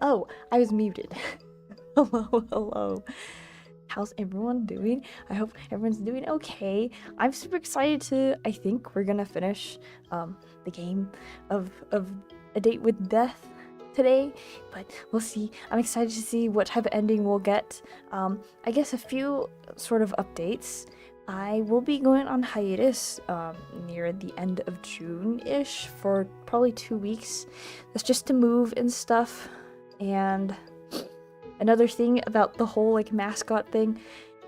Oh, I was muted. Hello, hello. How's everyone doing? I hope everyone's doing okay. I'm super excited to, I think we're gonna finish the game of A Date with Death today, but we'll see. I'm excited to see what type of ending we'll get. I guess a few sort of updates. I will be going on hiatus near the end of June-ish for probably 2 weeks. That's just to move and stuff. And another thing about the whole like mascot thing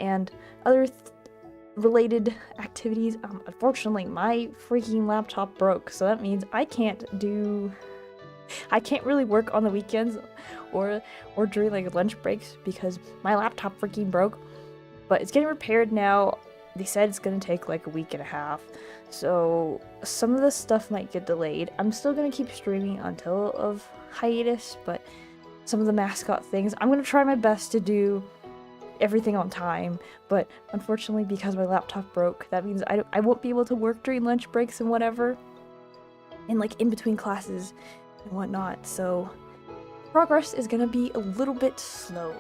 and other related activities, unfortunately my freaking laptop broke, so that means I can't really work on the weekends or during like lunch breaks because my laptop freaking broke. But it's getting repaired now. They said it's gonna take like a week and a half, so some of the stuff might get delayed. I'm still gonna keep streaming until of hiatus, but some of the mascot things, I'm gonna try my best to do everything on time, but unfortunately because my laptop broke, that means I won't be able to work during lunch breaks and whatever, and like in between classes and whatnot, so progress is gonna be a little bit slow.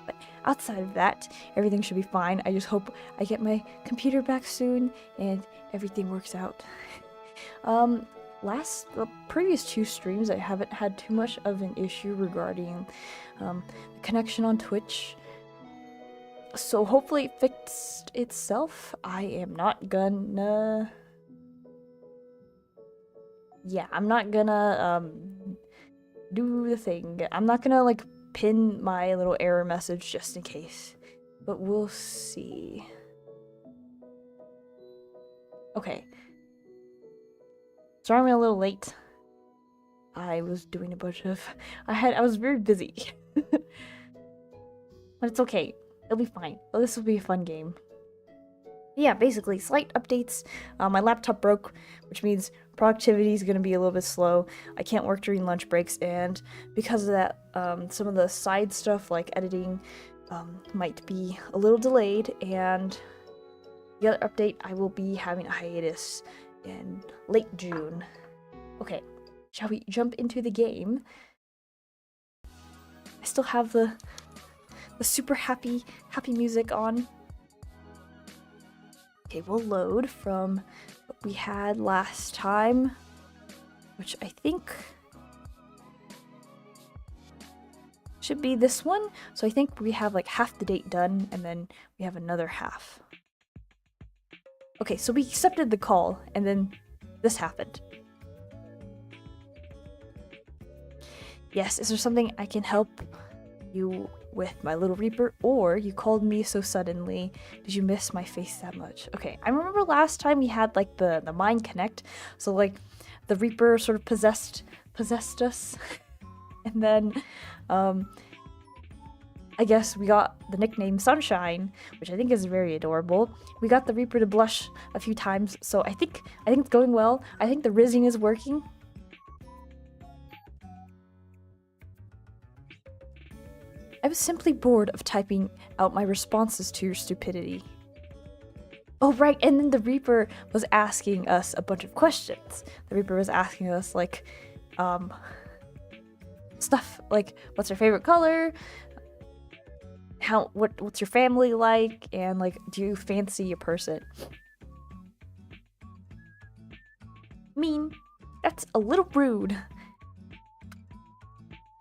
But outside of that, everything should be fine. I just hope I get my computer back soon and everything works out. The previous 2 streams, I haven't had too much of an issue regarding the connection on Twitch. So hopefully it fixed itself. I am not gonna... Yeah, I'm not gonna do the thing. I'm not gonna like pin my little error message just in case. But we'll see. Okay. Sorry I'm a little late. I was doing a bunch of... I was very busy. But it's okay. It'll be fine. Well, this will be a fun game. Yeah, basically, slight updates. My laptop broke, which means productivity is going to be a little bit slow. I can't work during lunch breaks, and because of that, some of the side stuff, like editing, might be a little delayed, and the other update, I will be having a hiatus in late June. Okay, shall we jump into the game? I still have the super happy music on. Okay, we'll load from what we had last time, which I think should be this one. So I think we have like half the date done, and then we have another half. Okay, so we accepted the call, and then this happened. Yes, is there something I can help you with, my little Reaper? Or you called me so suddenly. Did you miss my face that much? Okay, I remember last time we had like the mind connect, so like the Reaper sort of possessed us, and then I guess we got the nickname Sunshine, which I think is very adorable. We got the Reaper to blush a few times, so I think it's going well. I think the rizzing is working. I was simply bored of typing out my responses to your stupidity. Oh right, and then the Reaper was asking us a bunch of questions. The Reaper was asking us like stuff like, what's your favorite color? What's your family like? And like, do you fancy a person? Mean, that's a little rude.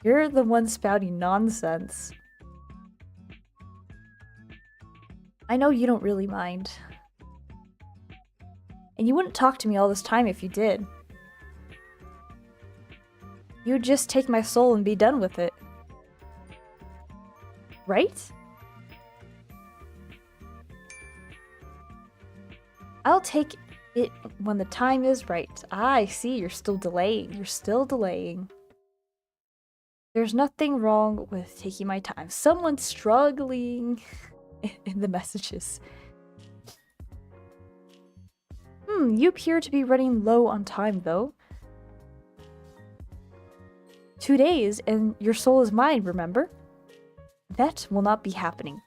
You're the one spouting nonsense. I know you don't really mind. And you wouldn't talk to me all this time if you did. You'd just take my soul and be done with it. Right? I'll take it when the time is right. I see, you're still delaying. You're still delaying. There's nothing wrong with taking my time. Someone's struggling in the messages. You appear to be running low on time, though. 2 days, and your soul is mine, remember? That will not be happening.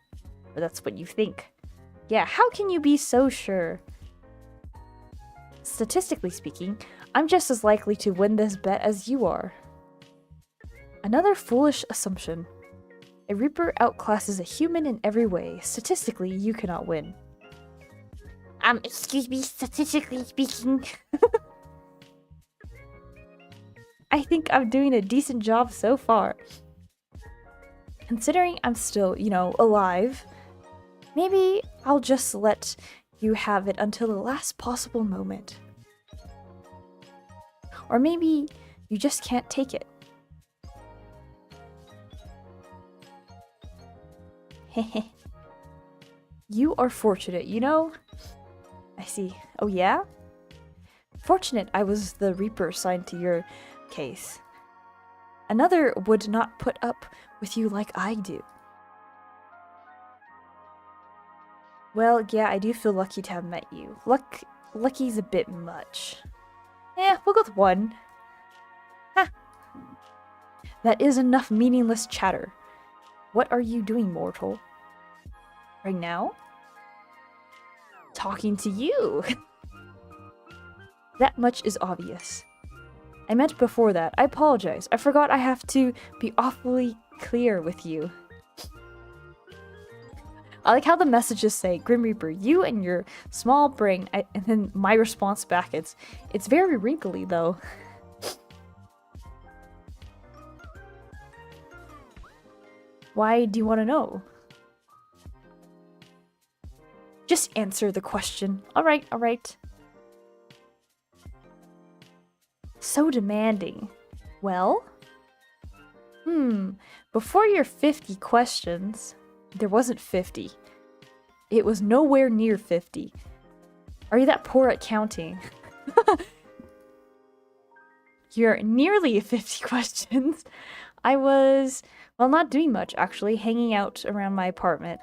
Or that's what you think. Yeah, how can you be so sure? Statistically speaking, I'm just as likely to win this bet as you are. Another foolish assumption. A Reaper outclasses a human in every way. Statistically, you cannot win. Excuse me, statistically speaking. I think I'm doing a decent job so far. Considering I'm still, alive, maybe I'll just let you have it until the last possible moment. Or maybe you just can't take it. Heh. You are fortunate, I see. Oh yeah? Fortunate I was the Reaper assigned to your case. Another would not put up with you like I do. Well, yeah, I do feel lucky to have met you. Lucky's a bit much. We'll go with 1. Ha! That is enough meaningless chatter. What are you doing, mortal? Right now? Talking to you! That much is obvious. I meant before that. I apologize. I forgot I have to be awfully clear with you. I like how the messages say, Grim Reaper, you and your small brain, and then my response back, it's very wrinkly though. Why do you want to know? Just answer the question. Alright. So demanding. Well? Before your 50 questions, there wasn't 50. It was nowhere near 50. Are you that poor at counting? You're nearly 50 questions. I was, well, not doing much actually, hanging out around my apartment.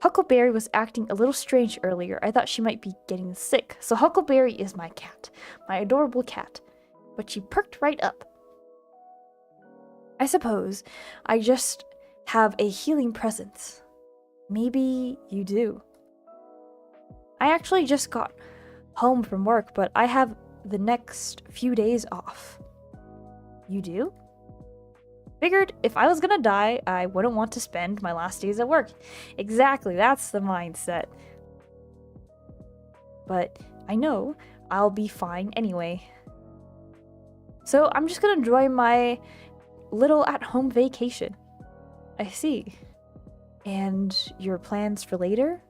Huckleberry was acting a little strange earlier. I thought she might be getting sick. So Huckleberry is my cat. My adorable cat. But she perked right up. I suppose I just have a healing presence. Maybe you do. I actually just got home from work, but I have the next few days off. You do? Figured if I was gonna die, I wouldn't want to spend my last days at work. Exactly, that's the mindset. But I know I'll be fine anyway. So I'm just gonna enjoy my little at-home vacation. I see. And your plans for later?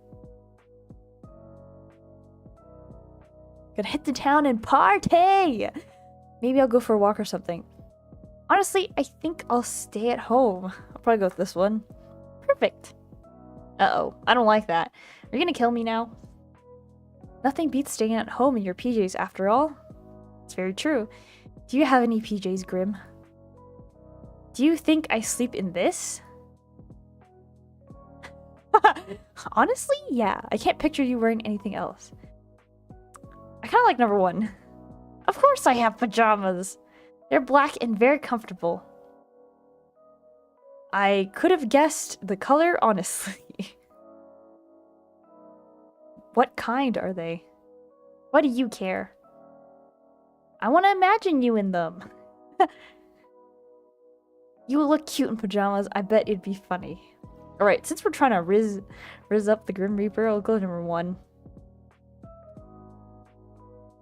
Gonna hit the town and party! Maybe I'll go for a walk or something. Honestly, I think I'll stay at home. I'll probably go with this one. Perfect. Uh-oh, I don't like that. Are you gonna kill me now? Nothing beats staying at home in your PJs after all. It's very true. Do you have any PJs, Grim? Do you think I sleep in this? Honestly, yeah. I can't picture you wearing anything else. I kind of like number 1. Of course I have pajamas. They're black and very comfortable. I could have guessed the color, honestly. What kind are they? What do you care? I want to imagine you in them. You will look cute in pajamas. I bet it'd be funny. Alright, since we're trying to riz up the Grim Reaper, I'll go to number 1.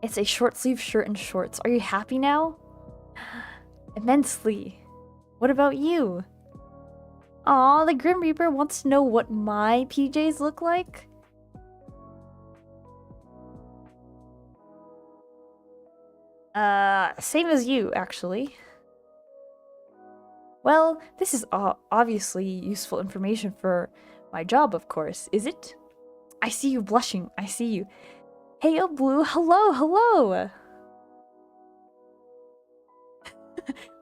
It's a short sleeve shirt and shorts. Are you happy now? Immensely. What about you? Aw, the Grim Reaper wants to know what my PJs look like? Same as you, actually. Well, this is obviously useful information for my job, of course, is it? I see you blushing. I see you. Hey, oh, Blue. Hello.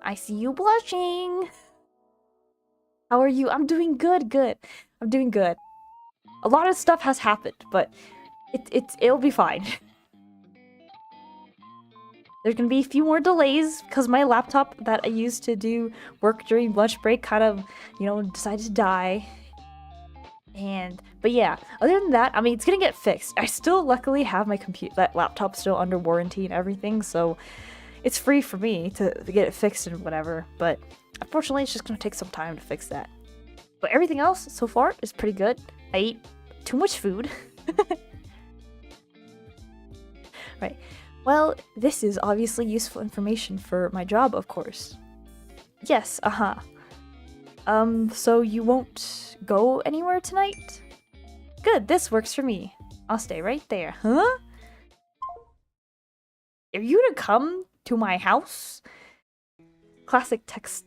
I see you blushing. How are you? I'm doing good. I'm doing good. A lot of stuff has happened, but it'll be fine. There's gonna be a few more delays because my laptop that I used to do work during lunch break kind of, decided to die. But yeah, other than that, I mean, it's gonna get fixed. I still luckily have my that laptop still under warranty and everything, so It's free for me to get it fixed and whatever, but unfortunately it's just gonna take some time to fix that. But everything else so far is pretty good. I eat too much food. Right. Well, this is obviously useful information for my job, of course. Yes, so you won't go anywhere tonight? Good, this works for me. I'll stay right there. Huh? Are you gonna come to my house? Classic text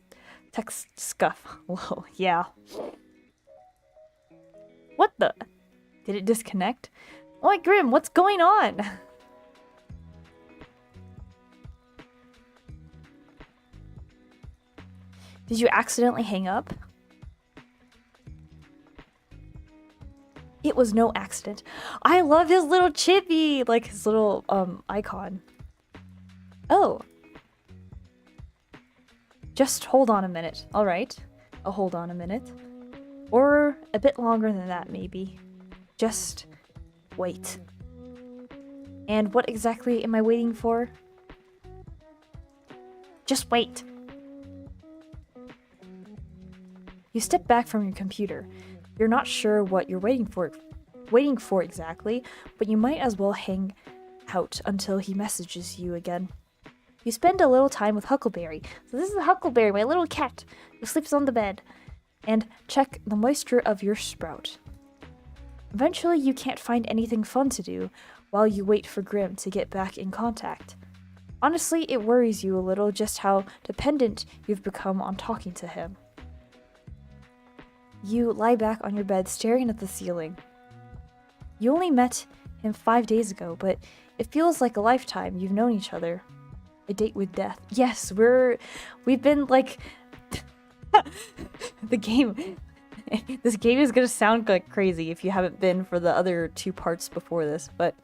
scuff. Whoa, yeah. What the? Did it disconnect? Oh my Grim, what's going on? Did you accidentally hang up? It was no accident. I love his little chippy, like his little icon. Oh. Just hold on a minute. All right. I'll hold on a minute. Or a bit longer than that, maybe. Just wait. And what exactly am I waiting for? Just wait. You step back from your computer. You're not sure what you're waiting for exactly, but you might as well hang out until he messages you again. You spend a little time with Huckleberry. So this is Huckleberry, my little cat, who sleeps on the bed. And check the moisture of your sprout. Eventually, you can't find anything fun to do while you wait for Grim to get back in contact. Honestly, it worries you a little just how dependent you've become on talking to him. You lie back on your bed staring at the ceiling. You only met him 5 days ago, but it feels like a lifetime you've known each other. A date with death. Yes, we've been like... the game... This game is gonna sound like crazy if you haven't been for the other 2 parts before this, but...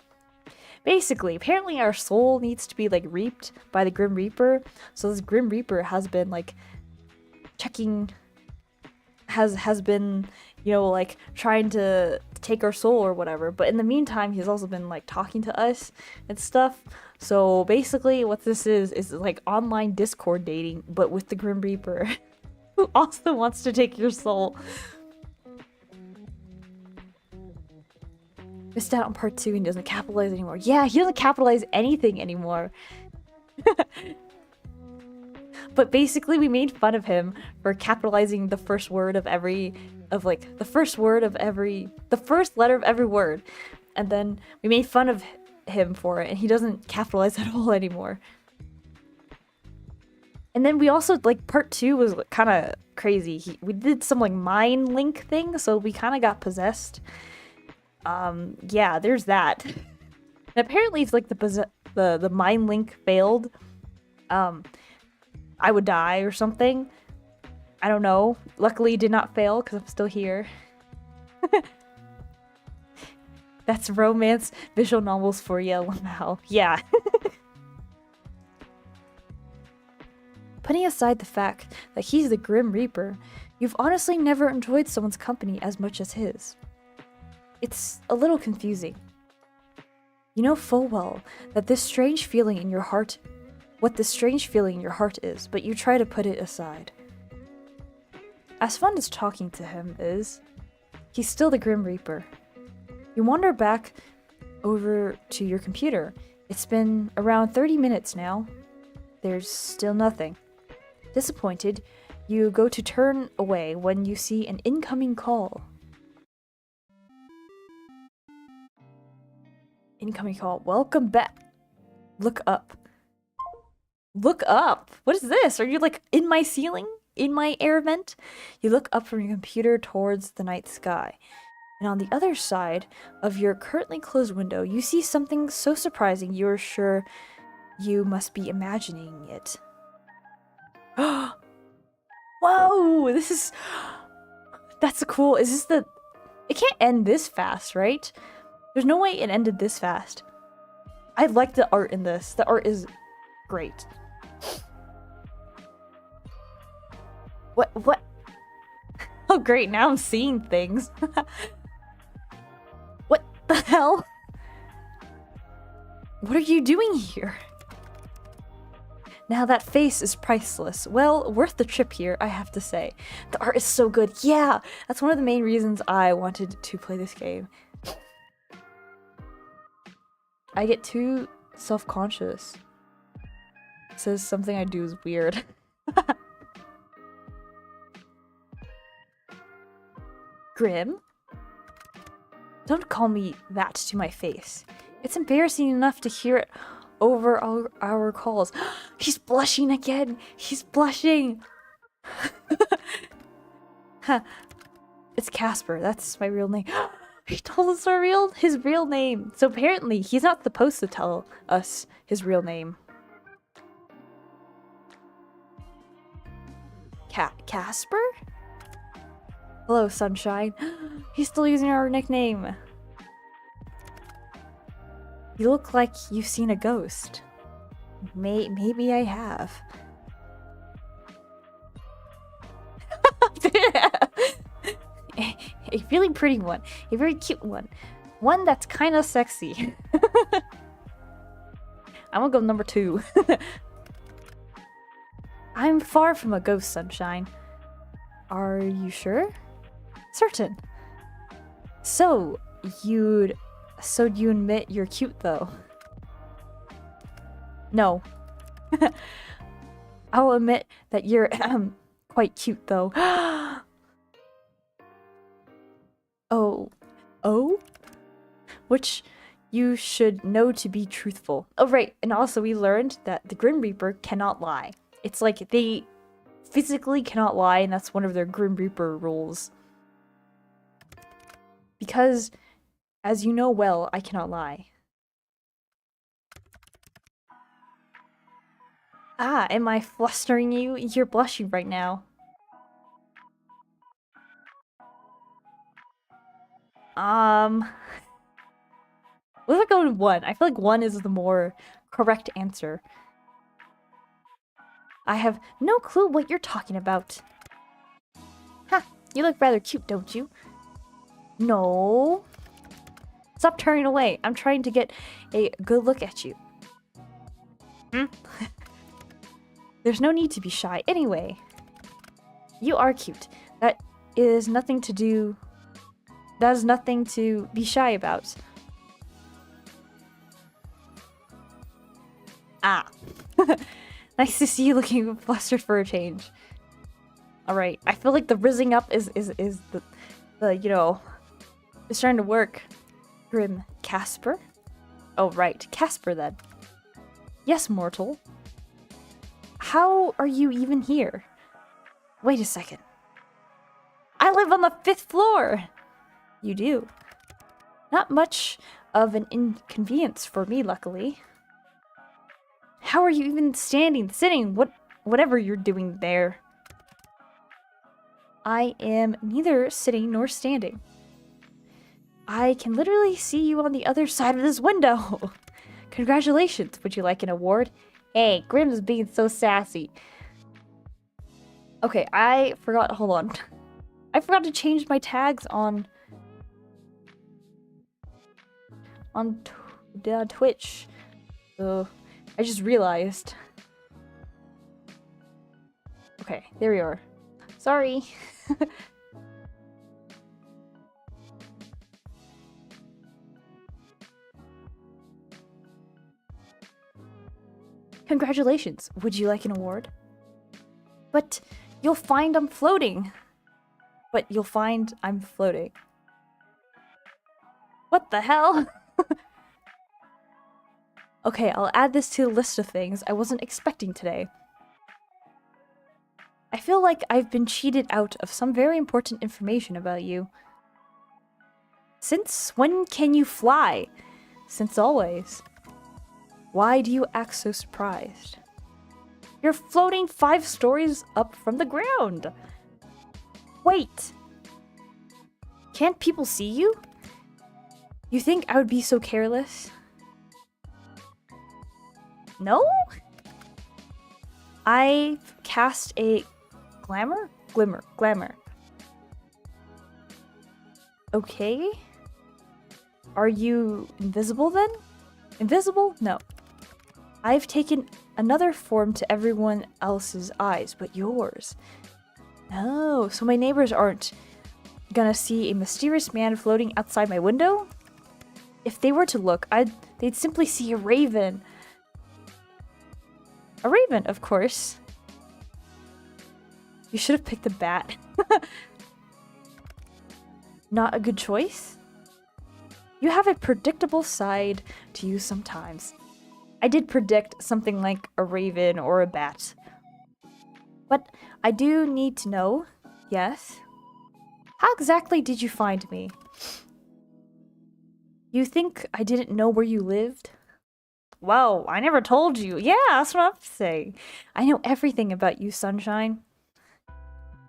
Basically, apparently our soul needs to be like reaped by the Grim Reaper, so this Grim Reaper has been like checking... has been, you know, like trying to take our soul or whatever, but in the meantime he's also been like talking to us and stuff. So basically what this is like online Discord dating, but with the Grim Reaper who also wants to take your soul. Missed out on part 2 and doesn't capitalize anymore. Yeah, he doesn't capitalize anything anymore. But basically we made fun of him for capitalizing the first word of every, the first letter of every word. And then we made fun of him for it, and he doesn't capitalize at all anymore. And then we also, like, part 2 was kind of crazy. We did some, like, mind link thing, so we kind of got possessed. Yeah, there's that. And apparently if, like, the mind link failed, I would die or something. I don't know. Luckily it did not fail because I'm still here. That's romance visual novels for you, LMAO. Yeah. Putting aside the fact that he's the Grim Reaper, you've honestly never enjoyed someone's company as much as his. It's a little confusing. You know full well that this strange feeling in your heart is, but you try to put it aside. As fun as talking to him is, he's still the Grim Reaper. You wander back over to your computer. It's been around 30 minutes now. There's still nothing. Disappointed, you go to turn away when you see an incoming call. Incoming call. Welcome back. Look up. Look up? What is this? Are you like in my ceiling? In my air vent? You look up from your computer towards the night sky. And on the other side of your currently closed window, you see something so surprising you're sure you must be imagining it. Whoa! That's cool. Is this the... It can't end this fast, right? There's no way it ended this fast. I like the art in this. The art is great. What? Oh great, now I'm seeing things. What the hell? What are you doing here? Now that face is priceless. Well, worth the trip here, I have to say. The art is so good. Yeah, that's one of the main reasons I wanted to play this game. I get too self-conscious. It says something I do is weird. Grim? Don't call me that to my face. It's embarrassing enough to hear it over our calls. He's blushing again! He's blushing! Huh. It's Casper, that's my real name. He told us his real name. So apparently he's not supposed to tell us his real name. Casper? Hello, Sunshine. He's still using our nickname. You look like you've seen a ghost. Maybe I have. A really pretty one. A very cute one. One that's kind of sexy. I'm gonna go number 2. I'm far from a ghost, Sunshine. Are you sure? Certain. So you admit you're cute though? No. I'll admit that you're quite cute though. Oh? Which you should know to be truthful. Oh right, and also we learned that the Grim Reaper cannot lie. It's like they physically cannot lie, and that's one of their Grim Reaper rules. Because, as you know well, I cannot lie. Ah, am I flustering you? You're blushing right now. Let's go with 1. I feel like 1 is the more correct answer. I have no clue what you're talking about. Ha! You look rather cute, don't you? No. Stop turning away. I'm trying to get a good look at you. There's no need to be shy anyway. You are cute. That is nothing to be shy about. Ah. Nice to see you looking flustered for a change. Alright, I feel like the rizzing up is the you know, it's starting to work. Grim Casper? Oh right, Casper then. Yes, mortal. How are you even here? Wait a second. I live on the 5th floor! You do. Not much of an inconvenience for me, luckily. How are you even sitting, whatever you're doing there? I am neither sitting nor standing. I can literally see you on the other side of this window. Congratulations, would you like an award? Hey, Grim's being so sassy. Okay, hold on. I forgot to change my tags on Twitch. I just realized. Okay, there we are. Sorry. Congratulations. Would you like an award? But you'll find I'm floating. What the hell? Okay, I'll add this to the list of things I wasn't expecting today. I feel like I've been cheated out of some very important information about you. Since when can you fly? Since always. Why do you act so surprised? You're floating 5 stories up from the ground! Wait! Can't people see you? You think I would be so careless? No? I cast a glimmer. Okay. Are you invisible then? Invisible? No. I've taken another form to everyone else's eyes but yours. Oh, so my neighbors aren't gonna see a mysterious man floating outside my window? If they were to look, they'd simply see a raven. A raven, of course. You should have picked a bat. Not a good choice? You have a predictable side to you sometimes. I did predict something like a raven or a bat. But I do need to know, yes? How exactly did you find me? You think I didn't know where you lived? Well, I never told you. Yeah, that's what I'm saying. I know everything about you, Sunshine.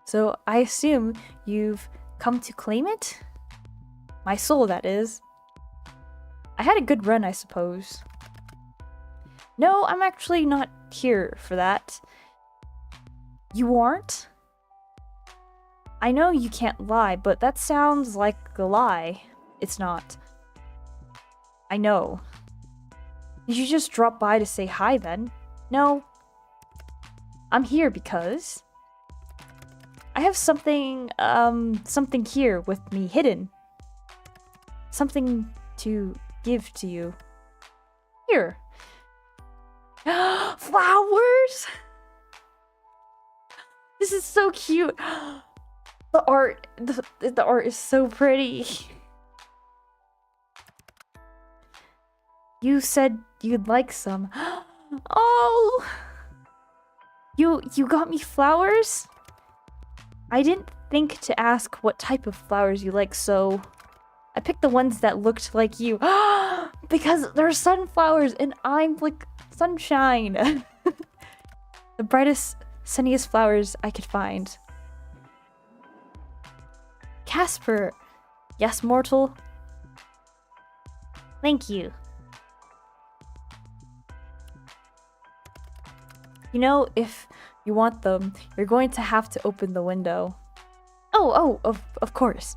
So I assume you've come to claim it? My soul, that is. I had a good run, I suppose. No, I'm actually not here for that. You aren't? I know you can't lie, but that sounds like a lie. It's not. I know. Did you just drop by to say hi then? No. I'm here because I have something here with me hidden. Something to give to you. Here. Flowers! This is so cute. The art is so pretty. You said you'd like some. Oh! You got me flowers? I didn't think to ask what type of flowers you like, so I picked the ones that looked like you. Because they're sunflowers and I'm like sunshine. The brightest, sunniest flowers I could find. Casper. Yes, mortal. Thank you. You know, if you want them, you're going to have to open the window. Of course.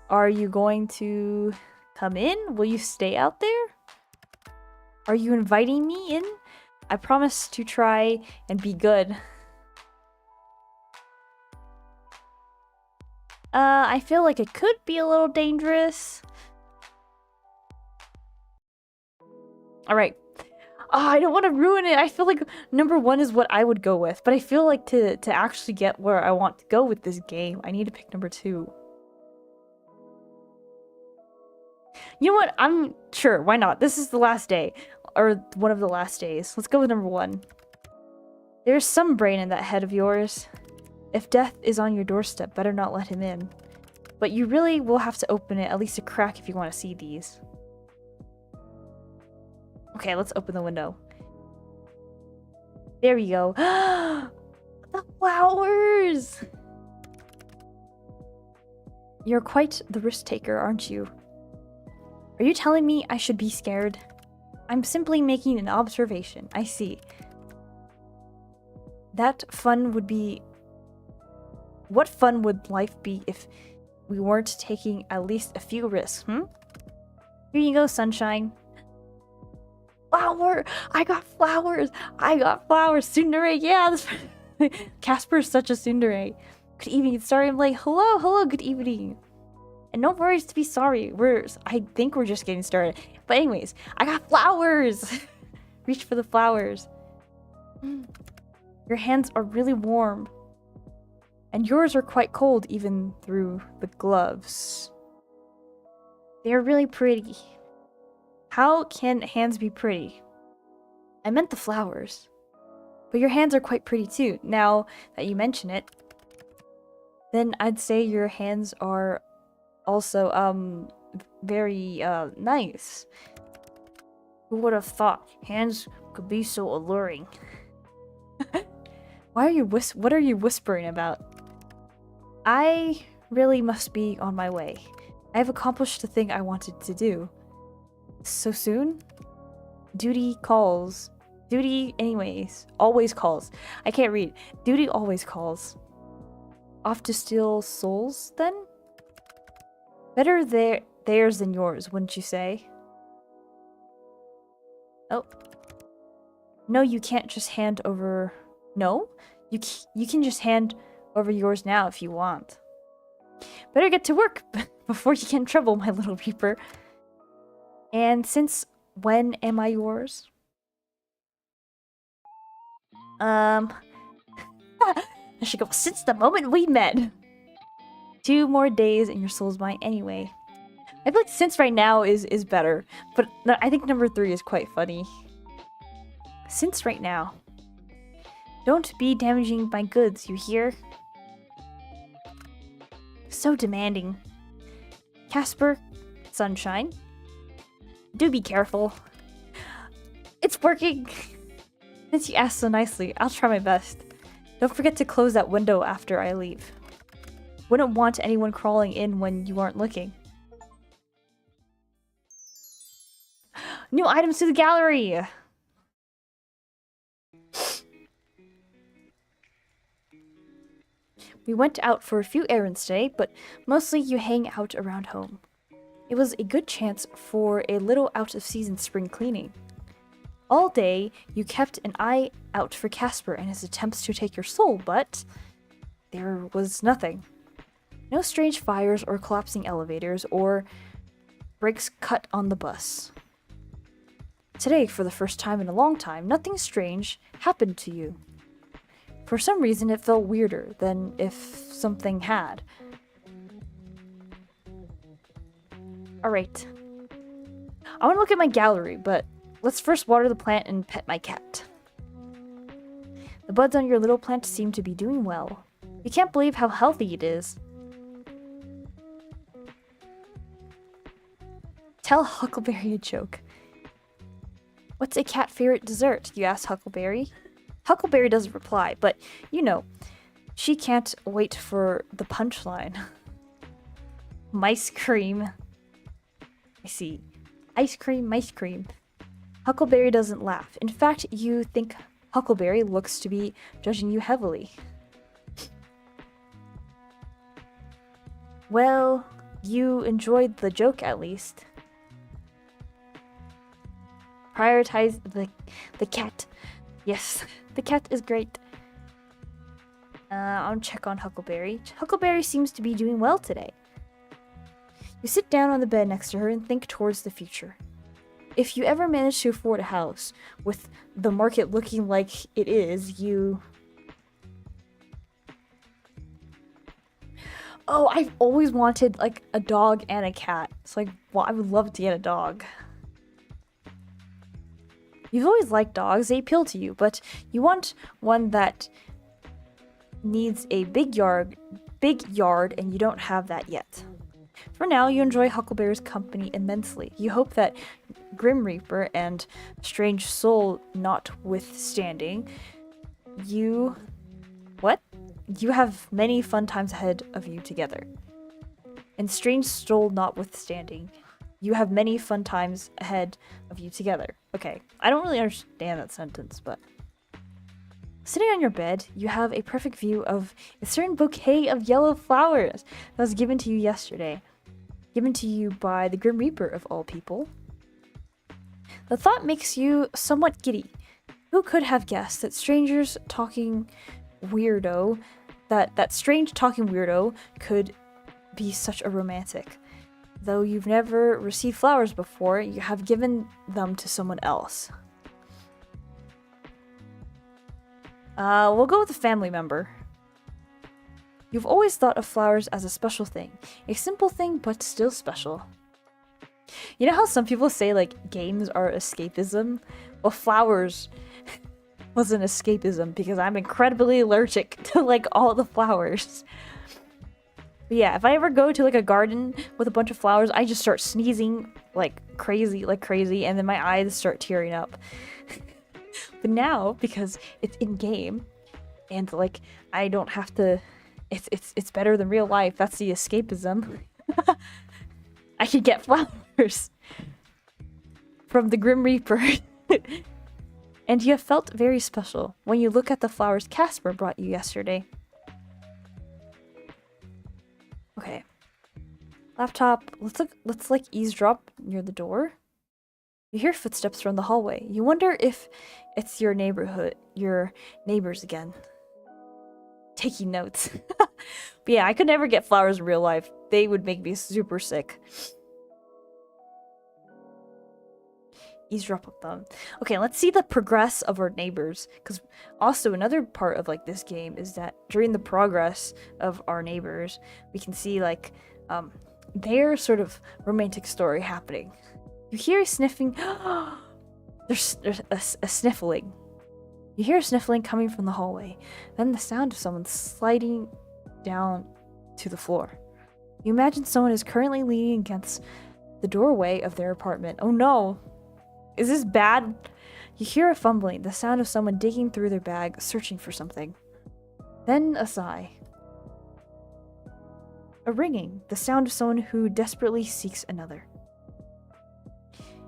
Are you going to come in? Will you stay out there? Are you inviting me in? I promise to try and be good. I feel like it could be a little dangerous. Alright. Oh, I don't want to ruin it. I feel like number 1 is what I would go with. But I feel like to actually get where I want to go with this game, I need to pick number 2. You know what? I'm sure. Why not? This is the last day. Or one of the last days. Let's go with number 1. There's some brain in that head of yours. If death is on your doorstep, better not let him in. But you really will have to open it at least a crack if you want to see these. Okay, let's open the window. There we go. The flowers! You're quite the risk taker, aren't you? Are you telling me I should be scared? I'm simply making an observation. I see. That fun would be... What fun would life be if we weren't taking at least a few risks, Here you go, sunshine. Flower! I got flowers! I got flowers! Tsundere, yeah! Casper's such a tsundere. Good evening, sorry, I'm like, hello, good evening. And no worries to be sorry, I think we're just getting started. But anyways, I got flowers! Reach for the flowers. Your hands are really warm. And yours are quite cold even through the gloves. They're really pretty. How can hands be pretty? I meant the flowers. But your hands are quite pretty too, now that you mention it. Then I'd say your hands are also, very, nice. Who would have thought hands could be so alluring? What are you whispering about? I really must be on my way. I have accomplished the thing I wanted to do. So soon? Duty calls. Duty, anyways, always calls. I can't read. Duty always calls. Off to steal souls, then? Better theirs than yours, wouldn't you say? Oh. No, you can't just hand over... No? You can just hand over yours now if you want. Better get to work before you get in trouble, my little Reaper. And since when am I yours? I should go, since the moment we met. 2 more days and your soul's mine anyway. I feel like since right now is better, but I think number 3 is quite funny. Since right now. Don't be damaging my goods, you hear? So demanding. Casper, Sunshine. Do be careful. It's working! Since you asked so nicely, I'll try my best. Don't forget to close that window after I leave. Wouldn't want anyone crawling in when you aren't looking. New items to the gallery! We went out for a few errands today, but mostly you hang out around home. It was a good chance for a little out-of-season spring cleaning. All day, you kept an eye out for Casper and his attempts to take your soul, but there was nothing. No strange fires or collapsing elevators or brakes cut on the bus. Today, for the first time in a long time, nothing strange happened to you. For some reason, it felt weirder than if something had. Alright. I want to look at my gallery, but let's first water the plant and pet my cat. The buds on your little plant seem to be doing well. You can't believe how healthy it is. Tell Huckleberry a joke. What's a cat favorite dessert? You ask Huckleberry. Huckleberry doesn't reply, but you know, she can't wait for the punchline. Mice cream. I see. Ice cream, mice cream. Huckleberry doesn't laugh. In fact, you think Huckleberry looks to be judging you heavily. Well, you enjoyed the joke at least. Prioritize the cat. Yes, the cat is great. I'll check on Huckleberry. Huckleberry seems to be doing well today. You sit down on the bed next to her and think towards the future. If you ever manage to afford a house, with the market looking like it is, you... Oh, I've always wanted, like, a dog and a cat. So, like, well, I would love to get a dog. You've always liked dogs, they appeal to you, but you want one that needs a big yard, and you don't have that yet. For now, you enjoy Huckleberry's company immensely. You hope that Grim Reaper and Strange Soul notwithstanding, you have many fun times ahead of you together. And Strange Soul notwithstanding, you have many fun times ahead of you together. Okay, I don't really understand that sentence, but... Sitting on your bed, you have a perfect view of a certain bouquet of yellow flowers that was given to you yesterday. Given to you by the Grim Reaper of all people. The thought makes you somewhat giddy. Who could have guessed that that strange talking weirdo could be such a romantic? Though you've never received flowers before, you have given them to someone else. We'll go with a family member. You've always thought of flowers as a special thing. A simple thing, but still special. You know how some people say, like, games are escapism? Well, flowers was an escapism because I'm incredibly allergic to, like, all the flowers. But yeah, if I ever go to, like, a garden with a bunch of flowers, I just start sneezing like crazy, and then my eyes start tearing up. But now, because it's in-game, and, like, I don't have to... It's better than real life. That's the escapism. I could get flowers from the Grim Reaper. And you have felt very special when you look at the flowers Casper brought you yesterday. Okay. Laptop. Let's like eavesdrop near the door. You hear footsteps from the hallway. You wonder if it's your neighbors again. Taking notes. But yeah, I could never get flowers in real life. They would make me super sick. Eavesdrop with them. Okay, let's see the progress of our neighbors. Because also another part of like this game is that during the progress of our neighbors, we can see like their sort of romantic story happening. You hear a sniffing. There's a sniffling. You hear a sniffling coming from the hallway. Then the sound of someone sliding down to the floor. You imagine someone is currently leaning against the doorway of their apartment. Oh no! Is this bad? You hear a fumbling, the sound of someone digging through their bag, searching for something. Then a sigh. A ringing, the sound of someone who desperately seeks another.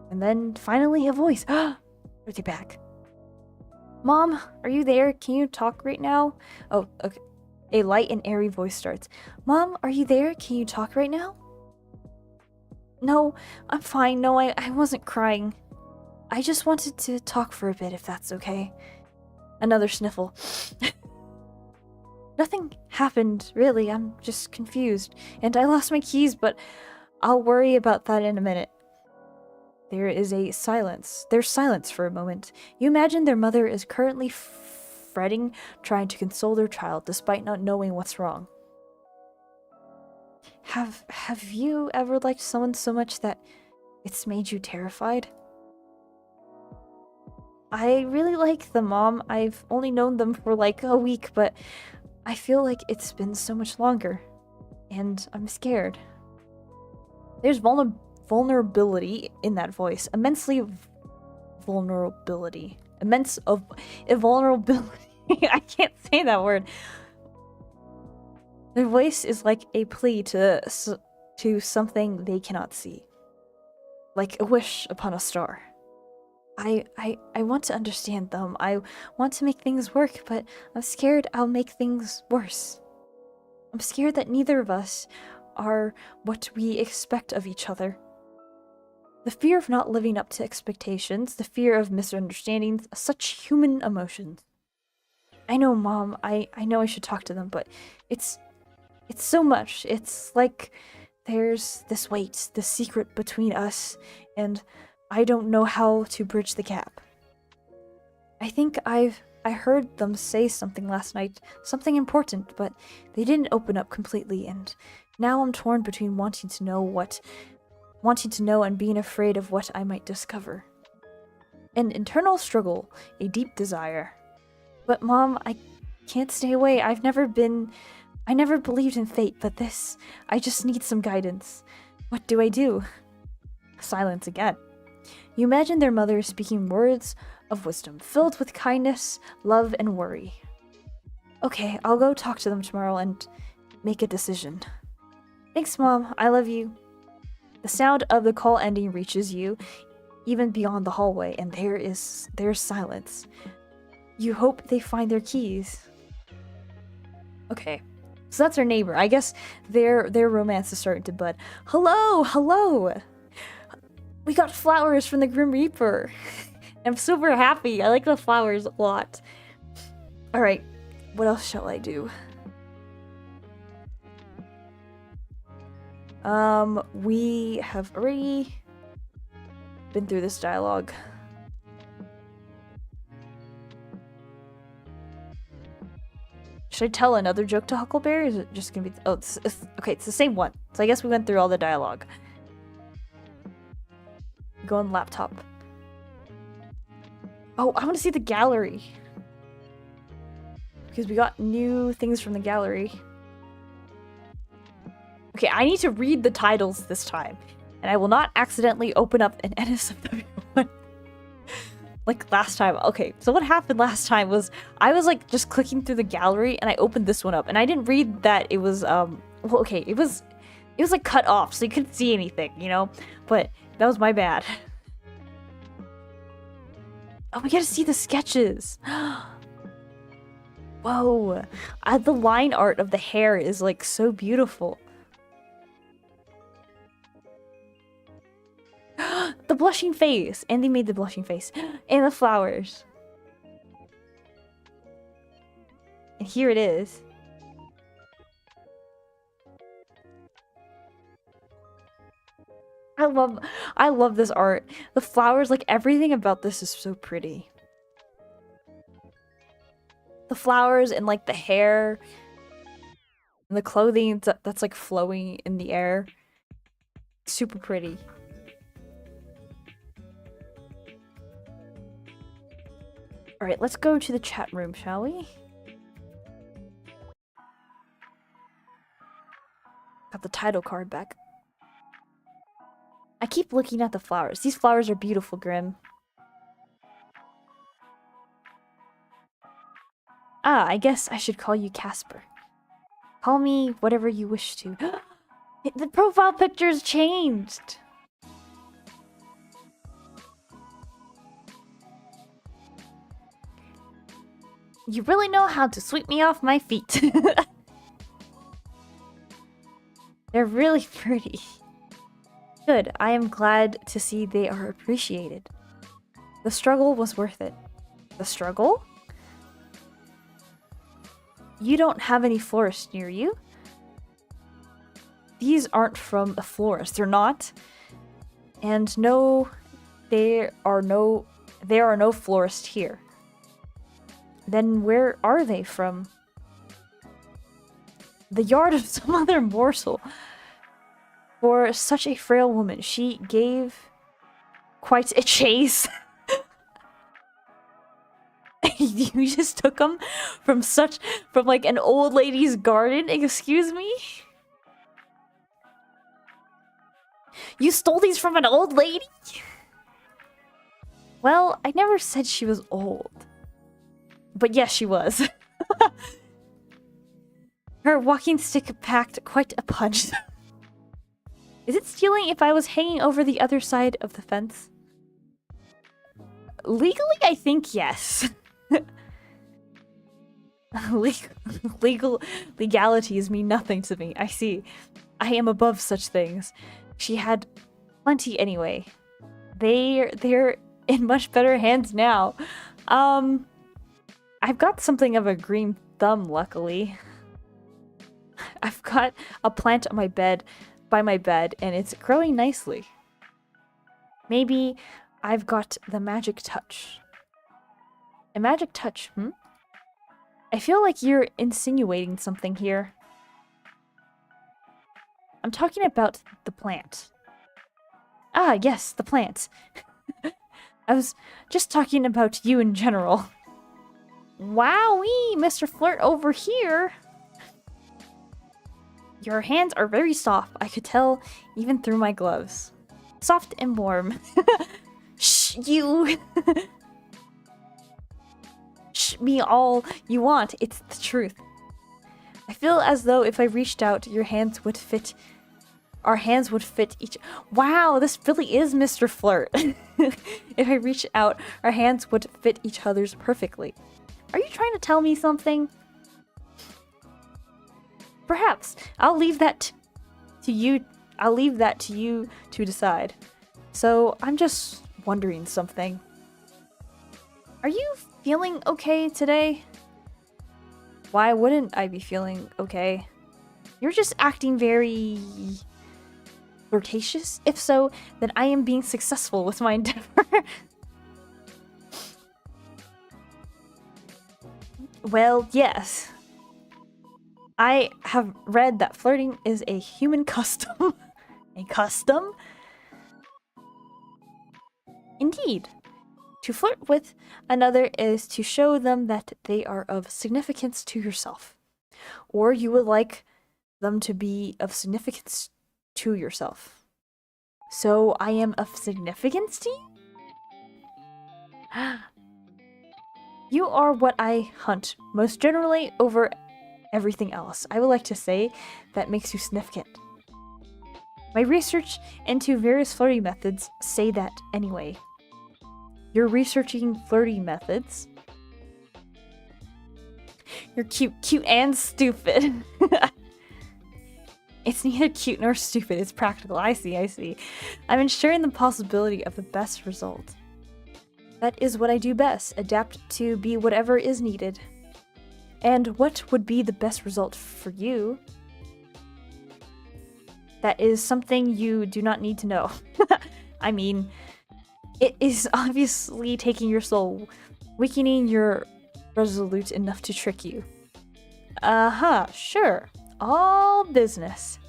And then finally a voice. Are they back? Mom, are you there? Can you talk right now? Oh, okay. A light and airy voice starts. Mom, are you there? Can you talk right now? No, I'm fine. No, I wasn't crying. I just wanted to talk for a bit, if that's okay. Another sniffle. Nothing happened, really. I'm just confused. And I lost my keys, but I'll worry about that in a minute. There is a silence. There's silence for a moment. You imagine their mother is currently fretting, trying to console their child despite not knowing what's wrong. Have you ever liked someone so much that it's made you terrified? I really like the mom. I've only known them for like a week, but I feel like it's been so much longer. And I'm scared. There's vulnerability in that voice. Immensely vulnerability. Immense of vulnerability. I can't say that word. Their voice is like a plea to something they cannot see. Like a wish upon a star. I want to understand them. I want to make things work, but I'm scared I'll make things worse. I'm scared that neither of us are what we expect of each other. The fear of not living up to expectations, the fear of misunderstandings, such human emotions. I know, Mom, I know I should talk to them, but it's so much. It's like there's this weight, this secret between us, and I don't know how to bridge the gap. I think I heard them say something last night, something important, but they didn't open up completely, and now I'm torn between wanting to know and being afraid of what I might discover. An internal struggle, a deep desire. But Mom, I can't stay away. I never believed in fate, but I just need some guidance. What do I do? Silence again. You imagine their mother speaking words of wisdom, filled with kindness, love, and worry. Okay, I'll go talk to them tomorrow and make a decision. Thanks, Mom. I love you. The sound of the call ending reaches you, even beyond the hallway, and there's silence. You hope they find their keys. Okay, so that's our neighbor. I guess their romance is starting to bud. Hello! We got flowers from the Grim Reaper. I'm super happy. I like the flowers a lot. Alright, what else shall I do? We have already been through this dialogue. Should I tell another joke to Huckleberry? Or is it just gonna be... Oh, okay, it's the same one. So I guess we went through all the dialogue. Go on laptop. Oh, I want to see the gallery. Because we got new things from the gallery. Okay, I need to read the titles this time. And I will not accidentally open up an NSFW one. Like last time. Okay, so what happened last time was I was like just clicking through the gallery and I opened this one up. And I didn't read that it was, well, okay, it was like cut off so you couldn't see anything, you know? But that was my bad. Oh, we gotta see the sketches. Whoa. The line art of the hair is like so beautiful. The blushing face. Andy made the blushing face. And the flowers. And here it is. I love this art. The flowers, like everything about this is so pretty. The flowers and like the hair and the clothing that's like flowing in the air. Super pretty. Alright, let's go to the chat room, shall we? Got the title card back. I keep looking at the flowers. These flowers are beautiful, Grim. Ah, I guess I should call you Casper. Call me whatever you wish to. The profile picture's changed! You really know how to sweep me off my feet. They're really pretty. Good, I am glad to see they are appreciated. The struggle was worth it. The struggle? You don't have any florist near you? These aren't from a florist, they're not. And no, there are no florists here. Then where are they from? The yard of some other morsel. For such a frail woman, she gave quite a chase. You just took them from like an old lady's garden? Excuse me? You stole these from an old lady? Well, I never said she was old. But yes, she was. Her walking stick packed quite a punch. Is it stealing if I was hanging over the other side of the fence? Legally, I think yes. Legalities mean nothing to me. I see. I am above such things. She had plenty anyway. They're in much better hands now. I've got something of a green thumb, luckily. I've got a plant on my bed, by my bed, and it's growing nicely. Maybe I've got the magic touch. A magic touch, hmm? I feel like you're insinuating something here. I'm talking about the plant. Ah, yes, the plant. I was just talking about you in general. Wowee, Mr. Flirt over here. Your hands are very soft. I could tell even through my gloves. Soft and warm. Shh, you. Shh me all you want. It's the truth. I feel as though if I reached out, your hands would fit. Our hands would fit each. Wow, this really is Mr. Flirt. If I reach out, our hands would fit each other's perfectly. Are you trying to tell me something? Perhaps. I'll leave that to you. I'll leave that to you to decide. So, I'm just wondering something. Are you feeling okay today? Why wouldn't I be feeling okay? You're just acting very flirtatious. If so, then I am being successful with my endeavor. Well, yes. I have read that flirting is a human custom. A custom? Indeed. To flirt with another is to show them that they are of significance to yourself. Or you would like them to be of significance to yourself. So I am of significance to you? You are what I hunt most generally over everything else. I would like to say that makes you significant. My research into various flirting methods say that anyway. You're researching flirting methods. You're cute and stupid. It's neither cute nor stupid, it's practical. I see. I'm ensuring the possibility of the best result. That is what I do best, adapt to be whatever is needed. And what would be the best result for you? That is something you do not need to know. I mean, it is obviously taking your soul, weakening your resolute enough to trick you. Sure. All business.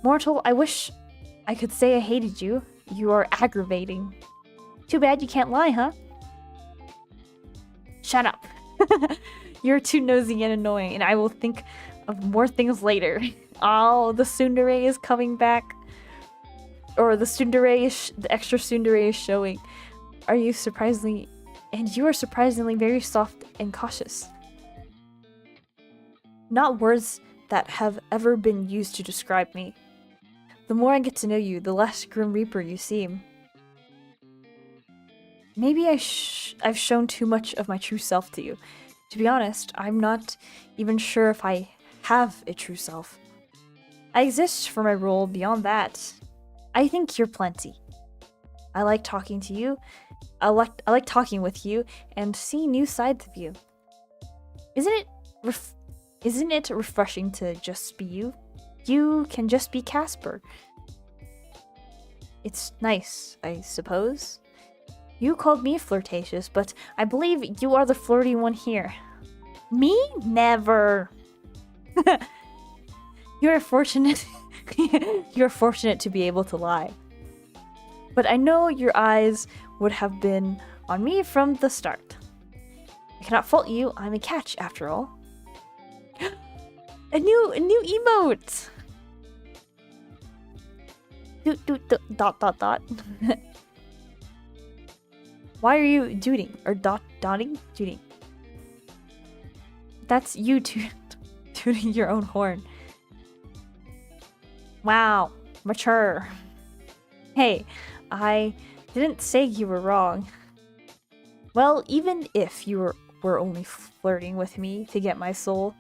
Mortal, I wish I could say I hated you. You are aggravating. Too bad you can't lie, huh? Shut up. You're too nosy and annoying, and I will think of more things later. Oh, the tsundere is coming back. Or the extra tsundere is showing. You are surprisingly very soft and cautious. Not words that have ever been used to describe me. The more I get to know you, the less Grim Reaper you seem. Maybe I've shown too much of my true self to you. To be honest, I'm not even sure if I have a true self. I exist for my role. Beyond that, I think you're plenty. I like talking to you. I like talking with you and seeing new sides of you. Isn't it refreshing to just be you? You can just be Casper. It's nice, I suppose. You called me flirtatious, but I believe you are the flirty one here. Me? Never. You're fortunate. You're fortunate to be able to lie. But I know your eyes would have been on me from the start. I cannot fault you. I'm a catch, after all. A new emote. Dot. Why are you dooting? Or dotting? Dooting. That's you tooting your own horn. Wow. Mature. Hey, I didn't say you were wrong. Well, even if you were only flirting with me to get my soul.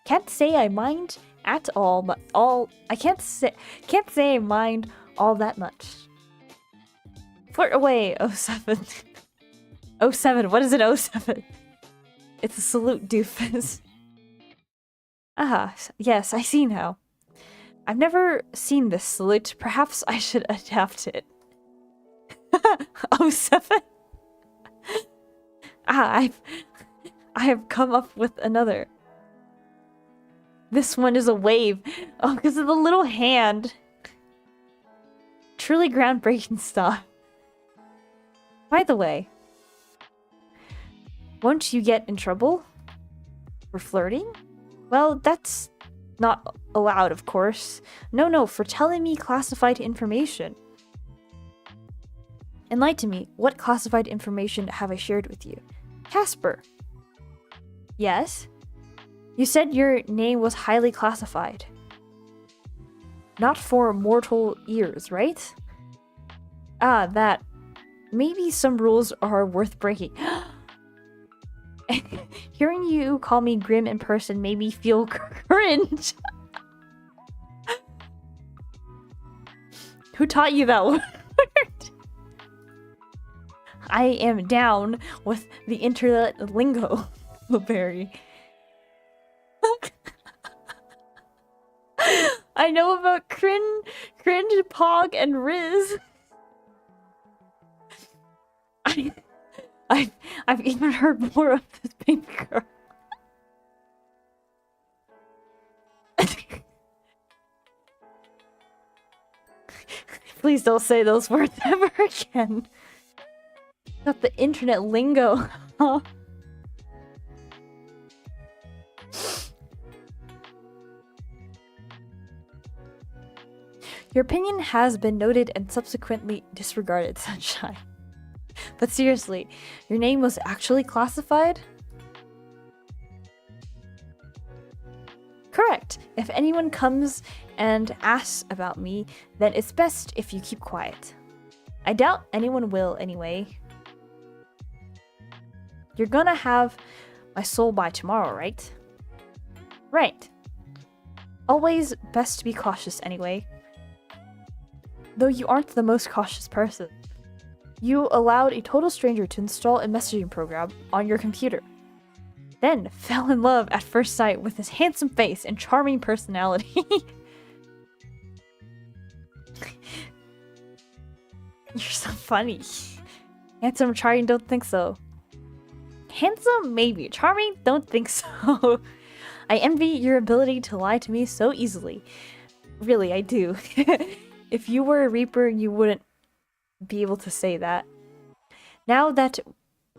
Can't say I mind at all, but I can't say I mind all that much. Flirt away, 07. 07, what is an 07? It's a salute, doofus. Yes, I see now. I've never seen this salute. Perhaps I should adapt it. 07? I have come up with another. This one is a wave. Oh, because of the little hand. Truly groundbreaking stuff. By the way, won't you get in trouble for flirting? Well, that's not allowed, of course. No, for telling me classified information. Enlighten me. What classified information have I shared with you? Casper. Yes? You said your name was highly classified. Not for mortal ears, right? That. Maybe some rules are worth breaking. Hearing you call me grim in person made me feel cringe. Who taught you that word? I am down with the internet lingo, Blueberry. I know about cringe, pog, and riz. I've even heard more of this baby girl. Please don't say those words ever again. Not the internet lingo. Huh? Your opinion has been noted and subsequently disregarded, Sunshine. But seriously, your name was actually classified? Correct. If anyone comes and asks about me, then it's best if you keep quiet. I doubt anyone will anyway. You're gonna have my soul by tomorrow, right? Right. Always best to be cautious anyway. Though you aren't the most cautious person. You allowed a total stranger to install a messaging program on your computer. Then fell in love at first sight with his handsome face and charming personality. You're so funny. Handsome, charming, don't think so. Handsome, maybe. Charming, don't think so. I envy your ability to lie to me so easily. Really, I do. If you were a Reaper, you wouldn't be able to say that. Now that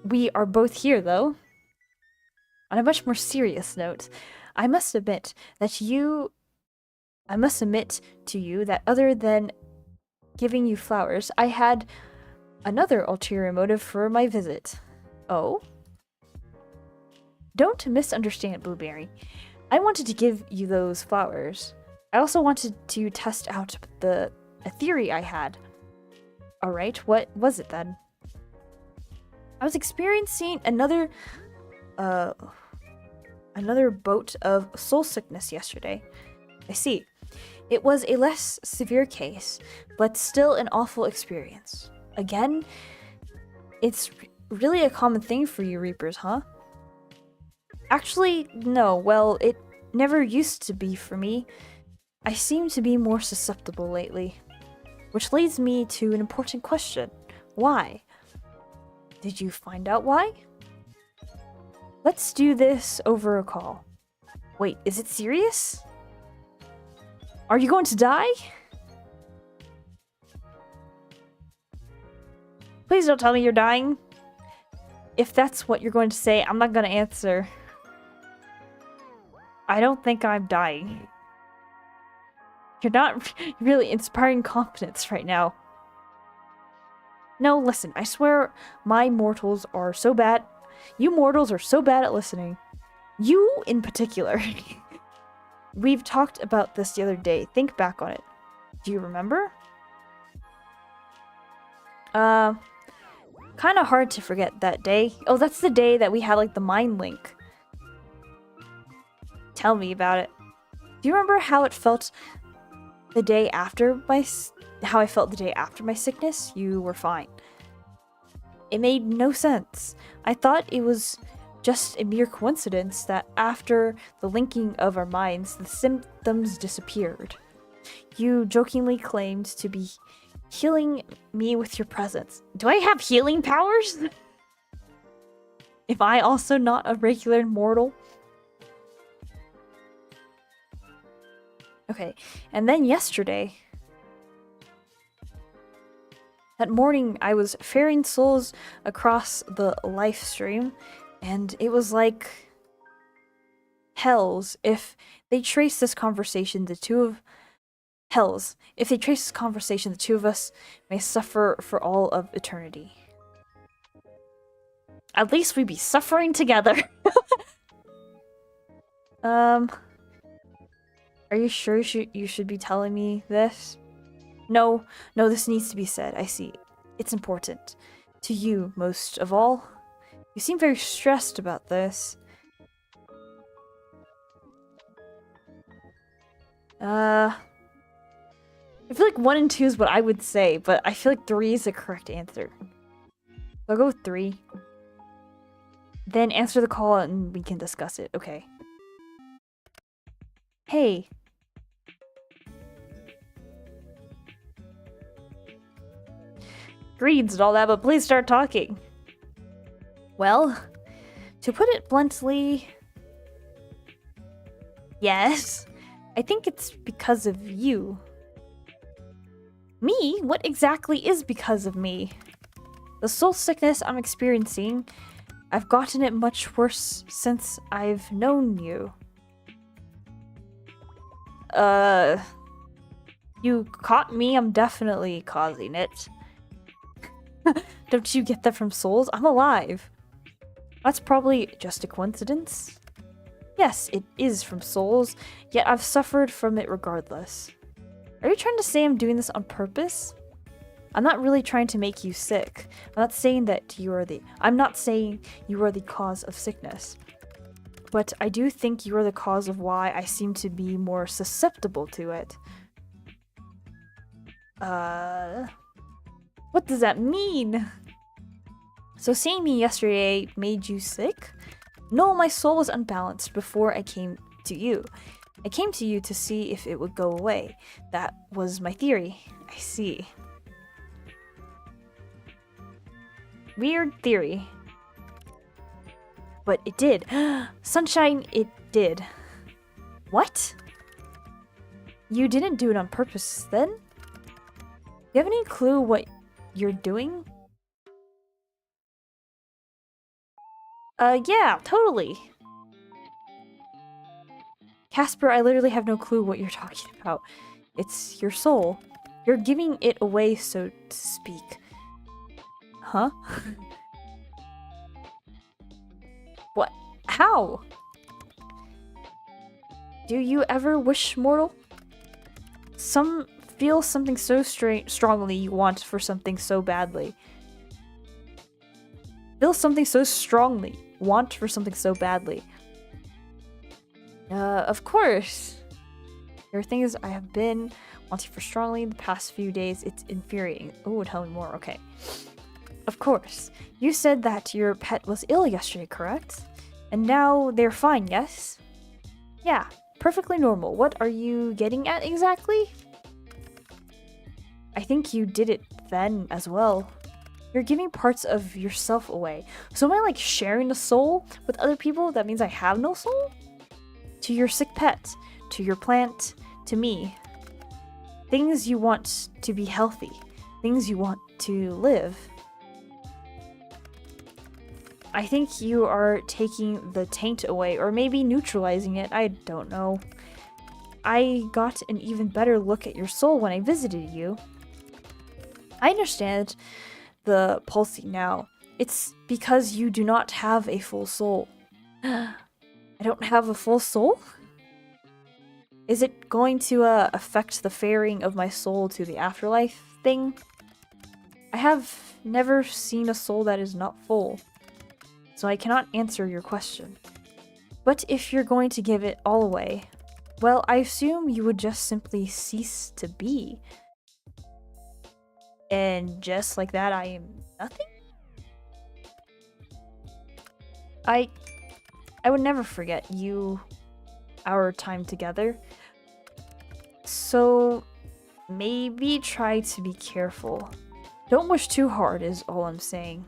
we are both here, though, on a much more serious note, I must admit to you that other than giving you flowers, I had another ulterior motive for my visit. Oh? Don't misunderstand, Blueberry. I wanted to give you those flowers. I also wanted to test out a theory I had. Alright, what was it then? I was experiencing another bout of soul sickness yesterday. I see. It was a less severe case, but still an awful experience. Again, it's really a common thing for you Reapers, huh? Actually, no. Well, it never used to be for me. I seem to be more susceptible lately. Which leads me to an important question. Why? Did you find out why? Let's do this over a call. Wait, is it serious? Are you going to die? Please don't tell me you're dying. If that's what you're going to say, I'm not going to answer. I don't think I'm dying. You're not really inspiring confidence right now. No, listen, I swear my mortals are so bad. You mortals are so bad at listening. You in particular. We've talked about this the other day. Think back on it. Do you remember? Kind of hard to forget that day. Oh, that's the day that we had like the mind link. Tell me about it. Do you remember how it felt the day after how I felt the day after my sickness? You were fine. It made no sense. I thought it was just a mere coincidence that after the linking of our minds, the symptoms disappeared. You jokingly claimed to be healing me with your presence. Do I have healing powers? Am I also not a regular mortal? Okay, and then yesterday, that morning I was ferrying souls across the life stream, and it was like hells if they trace this conversation, the two of us may suffer for all of eternity. At least we'd be suffering together. Are you sure you should be telling me this? No, this needs to be said. I see. It's important. To you, most of all. You seem very stressed about this. I feel like 1 and 2 is what I would say, but I feel like 3 is the correct answer. I'll go with 3. Then answer the call and we can discuss it. Okay. Hey. Greens and all that, but please start talking. Well, to put it bluntly, yes. I think it's because of you. Me? What exactly is because of me? The soul sickness I'm experiencing, I've gotten it much worse since I've known you. You caught me, I'm definitely causing it. Don't you get that from souls? I'm alive. That's probably just a coincidence. Yes, it is from souls, yet I've suffered from it regardless. Are you trying to say I'm doing this on purpose? I'm not really trying to make you sick. I'm not saying you are the cause of sickness. but I do think you're the cause of why I seem to be more susceptible to it. What does that mean? So seeing me yesterday made you sick? No, my soul was unbalanced before I came to you. I came to you to see if it would go away. That was my theory. I see. Weird theory. But it did. Sunshine, it did. What? You didn't do it on purpose then? Do you have any clue what you're doing? Yeah, totally. Casper, I literally have no clue what you're talking about. It's your soul. You're giving it away, so to speak. Huh? What? How? Do you ever wish mortal? Feel something so strongly you want for something so badly. Feel something so strongly. Want for something so badly. Of course. There are things I have been wanting for strongly the past few days. It's infuriating. Oh, tell me more. Okay. Of course. You said that your pet was ill yesterday, correct? And now they're fine, yes? Yeah, perfectly normal. What are you getting at exactly? I think you did it then as well. You're giving parts of yourself away. So am I like sharing a soul with other people? That means I have no soul? To your sick pet, to your plant, to me. Things you want to be healthy. Things you want to live. I think you are taking the taint away, or maybe neutralizing it. I don't know. I got an even better look at your soul when I visited you. I understand the pulsing now. It's because you do not have a full soul. I don't have a full soul? Is it going to affect the ferrying of my soul to the afterlife thing? I have never seen a soul that is not full, so I cannot answer your question. But if you're going to give it all away, well, I assume you would just simply cease to be. And just like that, I am nothing? I would never forget you, our time together. So maybe try to be careful. Don't wish too hard is all I'm saying.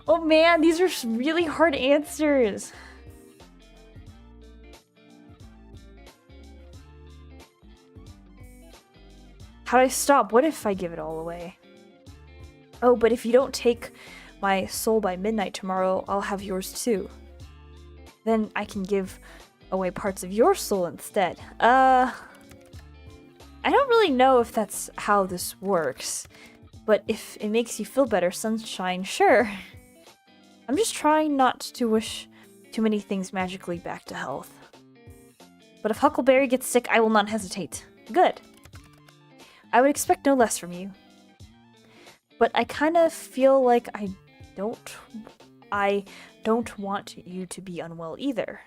Oh man, these are really hard answers. How do I stop? What if I give it all away? Oh, but if you don't take my soul by midnight tomorrow, I'll have yours too. Then I can give away parts of your soul instead. I don't really know if that's how this works, but if it makes you feel better, sunshine, sure. I'm just trying not to wish too many things magically back to health. But if Huckleberry gets sick, I will not hesitate. Good. I would expect no less from you. But I kind of feel like I don't want you to be unwell either.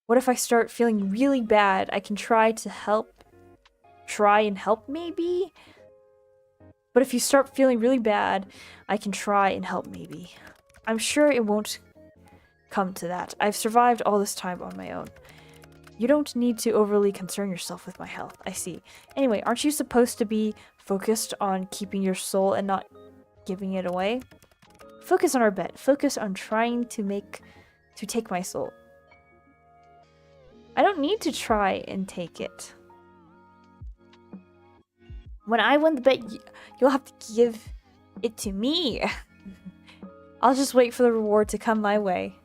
What if I start feeling really bad? I can try and help maybe? But if you start feeling really bad, I can try and help maybe. I'm sure it won't come to that. I've survived all this time on my own. You don't need to overly concern yourself with my health. I see. Anyway, aren't you supposed to be focused on keeping your soul and not giving it away? Focus on our bet. Focus on trying to take my soul. I don't need to try and take it. When I win the bet, you'll have to give it to me. I'll just wait for the reward to come my way.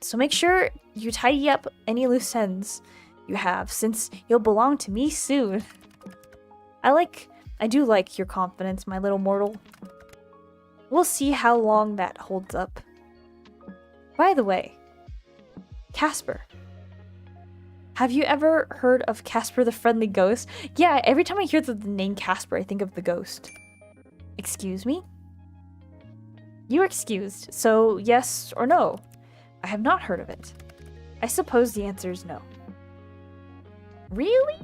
So make sure you tidy up any loose ends you have, since you'll belong to me soon. I do like your confidence, my little mortal. We'll see how long that holds up. By the way, Casper. Have you ever heard of Casper the Friendly Ghost? Yeah, every time I hear the name Casper, I think of the ghost. Excuse me? You're excused, so yes or no? I have not heard of it. I suppose the answer is no. Really?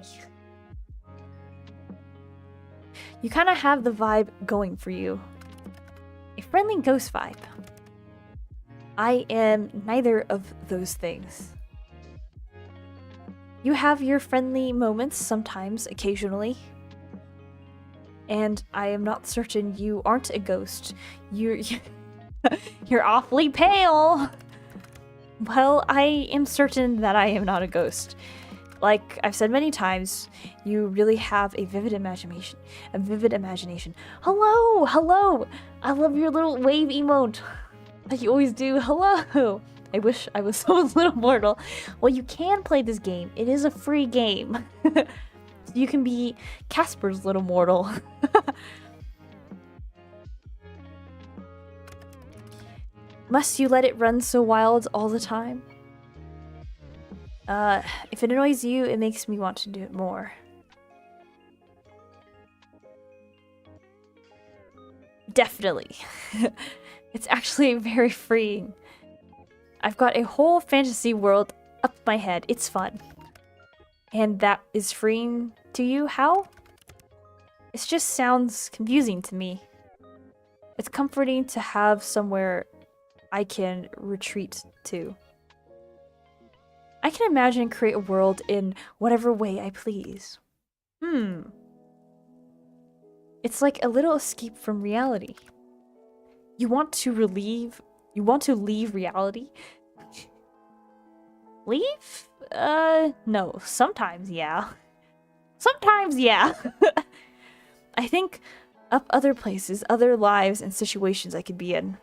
You kind of have the vibe going for you. A friendly ghost vibe. I am neither of those things. You have your friendly moments sometimes, occasionally. And I am not certain you aren't a ghost. You're awfully pale. Well, I am certain that I am not a ghost. Like I've said many times, you really have a vivid imagination. A vivid imagination. Hello, hello. I love your little wave emote that you always do. Hello. I wish I was someone's little mortal. Well, you can play this game. It is a free game. You can be Casper's little mortal. Must you let it run so wild all the time? If it annoys you, it makes me want to do it more. Definitely. It's actually very freeing. I've got a whole fantasy world up my head. It's fun. And that is freeing to you? How? It just sounds confusing to me. It's comforting to have somewhere I can retreat to. I can imagine and create a world in whatever way I please. It's like a little escape from reality. You want to leave reality? Leave? No. Sometimes, yeah. Sometimes, yeah. I think up other places, other lives and situations I could be in.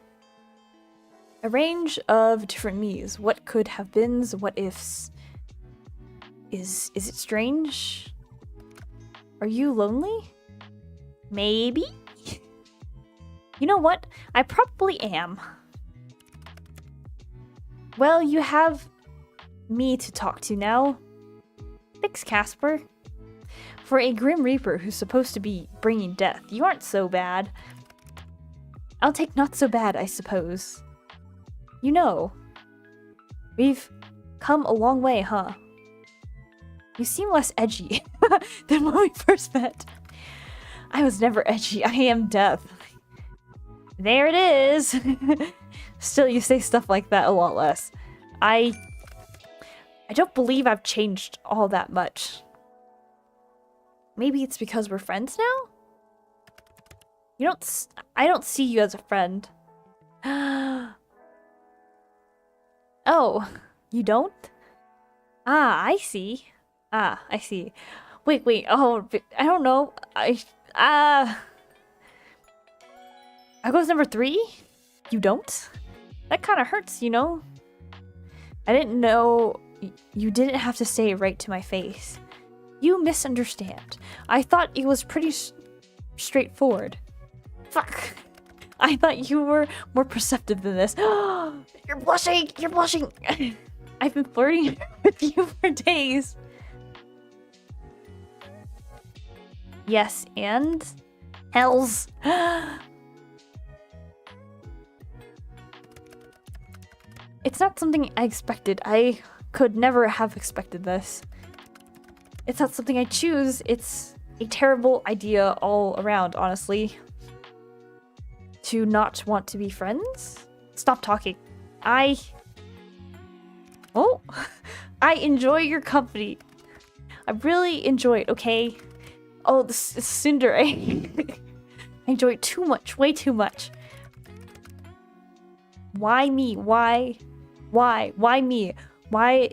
A range of different me's. What could have beens, what ifs. Is it strange? Are you lonely? Maybe? You know what? I probably am. Well, you have me to talk to now. Thanks, Casper. For a Grim Reaper who's supposed to be bringing death, you aren't so bad. I'll take not so bad, I suppose. You know, we've come a long way, huh? You seem less edgy than when we first met. I was never edgy. I am death. There it is. Still, you say stuff like that a lot less. I don't believe I've changed all that much. Maybe it's because we're friends now? I don't see you as a friend. Oh, you don't? Ah, I see. I see. Wait. Oh, I don't know. I goes number 3? You don't? That kind of hurts, you know? I didn't know you didn't have to say it right to my face. You misunderstand. I thought it was pretty straightforward. Fuck. I thought you were more perceptive than this. You're blushing! You're blushing! I've been flirting with you for days. Yes, and? Hells. It's not something I expected. I could never have expected this. It's not something I choose. It's a terrible idea all around, honestly. To not want to be friends? Stop talking. I enjoy your company. I really enjoy it, okay? Oh, this is Cinder. I enjoy it too much. Way too much. Why me? Why? Why me? Why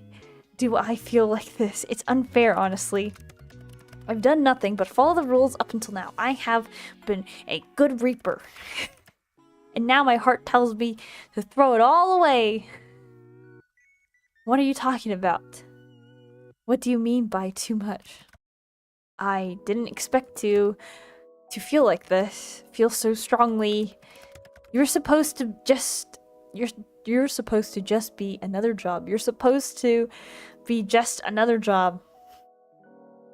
do I feel like this? It's unfair, honestly. I've done nothing but follow the rules up until now. I have been a good reaper. And now my heart tells me to throw it all away. What are you talking about? What do you mean by too much? I didn't expect to feel like this. Feel so strongly. You're supposed to just... You're supposed to just be another job. You're supposed to be just another job.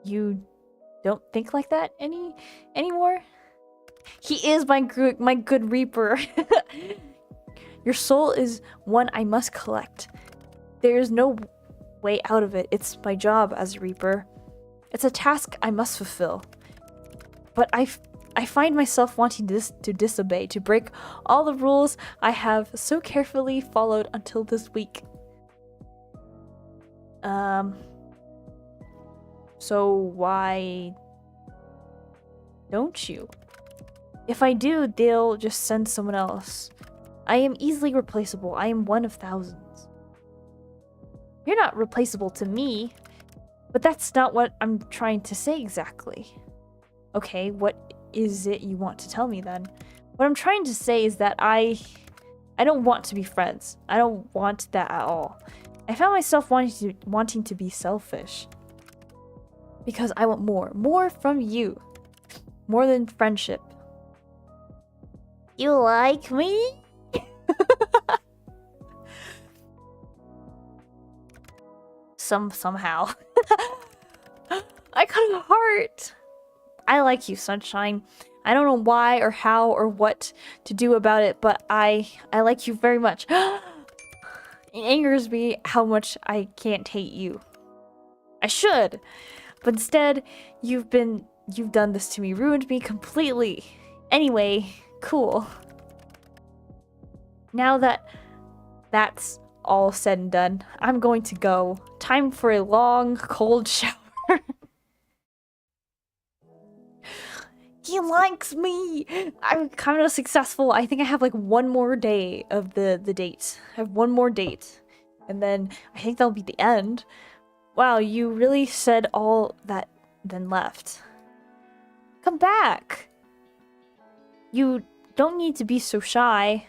You don't think like that anymore? He is my good reaper. Your soul is one I must collect. There is no way out of it. It's my job as a reaper. It's a task I must fulfill. But I find myself wanting to disobey, to break all the rules I have so carefully followed until this week. So why don't you? If I do, they'll just send someone else. I am easily replaceable. I am one of thousands. You're not replaceable to me, but that's not what I'm trying to say exactly. Okay, what is it you want to tell me then? What I'm trying to say is that I don't want to be friends. I don't want that at all. I found myself wanting to be selfish. Because I want more from you. More than friendship. You like me? Somehow. I got a heart. I like you, Sunshine. I don't know why or how or what to do about it, but I like you very much. It angers me how much I can't hate you. I should, but instead, you've done this to me, ruined me completely. Anyway, cool. Now that that's all said and done, I'm going to go. Time for a long, cold shower. He likes me! I'm kind of successful. I think I have like one more day of the date. I have one more date. And then I think that'll be the end. Wow, you really said all that, then left. Come back! You don't need to be so shy.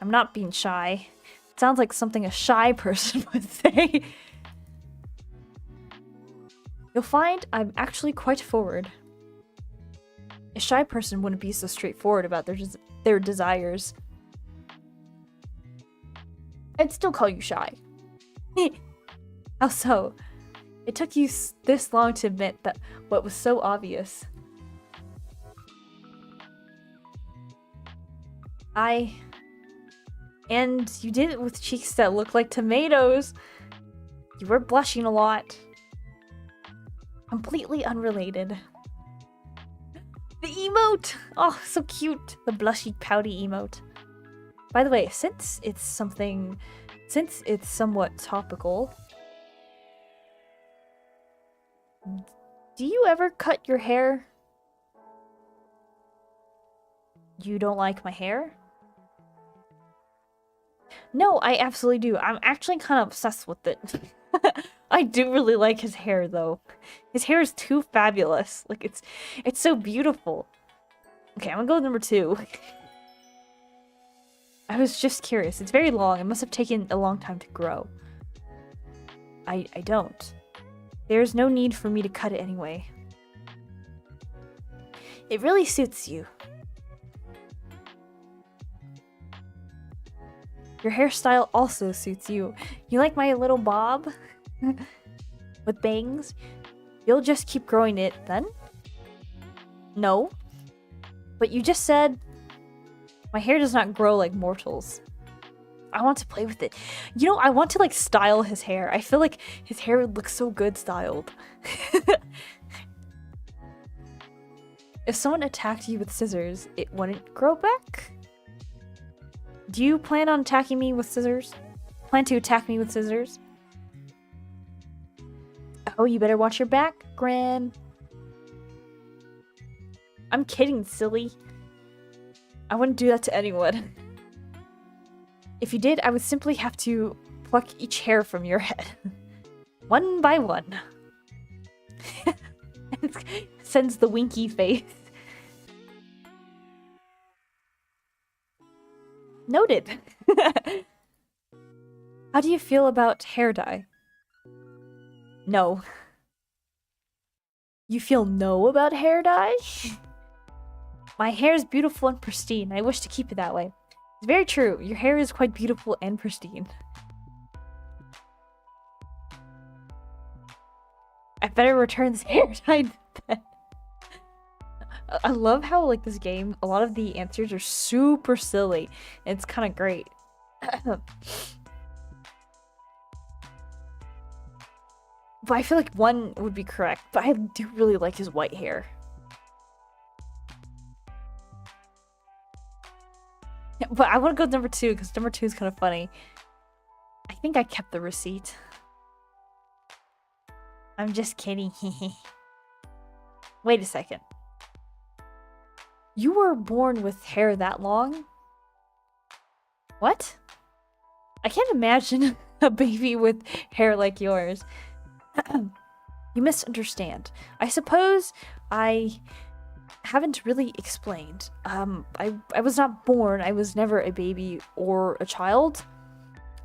I'm not being shy. It sounds like something a shy person would say. You'll find I'm actually quite forward. A shy person wouldn't be so straightforward about their desires. I'd still call you shy. How so? It took you this long to admit that what was so obvious. And you did it with cheeks that looked like tomatoes. You were blushing a lot. Completely unrelated. The emote! Oh, so cute. The blushy, pouty emote. By the way, since it's somewhat topical, do you ever cut your hair? You don't like my hair? No, I absolutely do. I'm actually kind of obsessed with it. I do really like his hair, though. His hair is too fabulous. Like, it's so beautiful. Okay, I'm gonna go with number 2. I was just curious. It's very long. It must have taken a long time to grow. I don't. There's no need for me to cut it anyway. It really suits you. Your hairstyle also suits you. You like my little bob? With bangs? You'll just keep growing it then? No. But you just said my hair does not grow like mortals. I want to play with it. You know, I want to like style his hair. I feel like his hair would look so good styled. If someone attacked you with scissors, it wouldn't grow back? Do you plan on attacking me with scissors? Plan to attack me with scissors? Oh, you better watch your back, Gran. I'm kidding, silly. I wouldn't do that to anyone. If you did, I would simply have to pluck each hair from your head. One by one. Sends the winky face. Noted. How do you feel about hair dye? No. You feel no about hair dye? My hair is beautiful and pristine. I wish to keep it that way. It's very true. Your hair is quite beautiful and pristine. I better return this hair tie to bed. I love how, like, this game, a lot of the answers are super silly. It's kind of great. But I feel like one would be correct, but I do really like his white hair. Yeah, but I want to go with number 2 because number 2 is kind of funny. I think I kept the receipt. I'm just kidding. Wait a second. You were born with hair that long? What? I can't imagine a baby with hair like yours. You misunderstand. I suppose I haven't really explained. I was not born. I was never a baby or a child.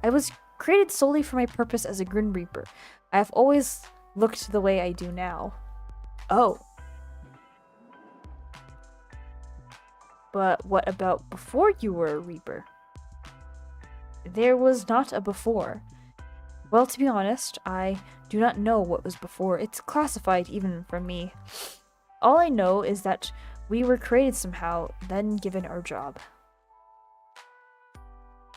I was created solely for my purpose as a Grim Reaper. I have always looked the way I do now. Oh. But what about before you were a Reaper? There was not a before. Well, to be honest, I do not know what was before. It's classified even from me. All I know is that we were created somehow, then given our job.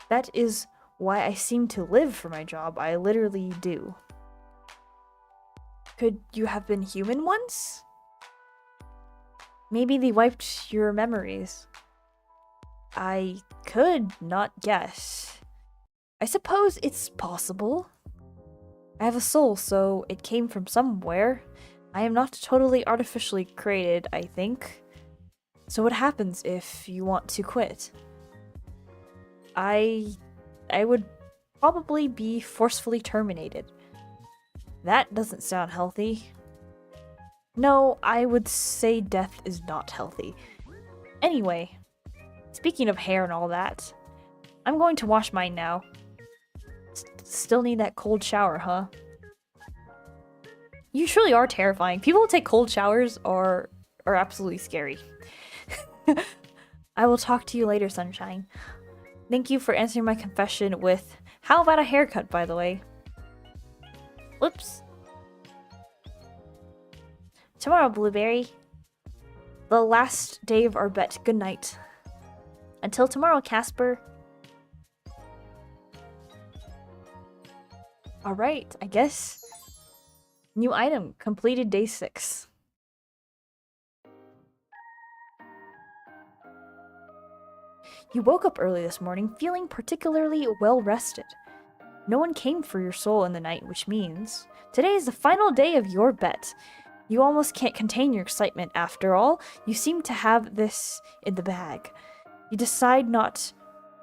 That is why I seem to live for my job. I literally do. Could you have been human once? Maybe they wiped your memories. I could not guess. I suppose it's possible. I have a soul, so it came from somewhere. I am not totally artificially created, I think. So what happens if you want to quit? I would probably be forcefully terminated. That doesn't sound healthy. No, I would say death is not healthy. Anyway, speaking of hair and all that, I'm going to wash mine now. Still need that cold shower, huh? You truly are terrifying. People who take cold showers are absolutely scary. I will talk to you later, sunshine. Thank you for answering my confession with, how about a haircut, by the way? Whoops. Tomorrow, Blueberry. The last day of our bet. Good night. Until tomorrow, Casper. Alright, I guess. New item. Completed day 6. You woke up early this morning feeling particularly well rested. No one came for your soul in the night, which means today is the final day of your bet. You almost can't contain your excitement after all. You seem to have this in the bag. You decide not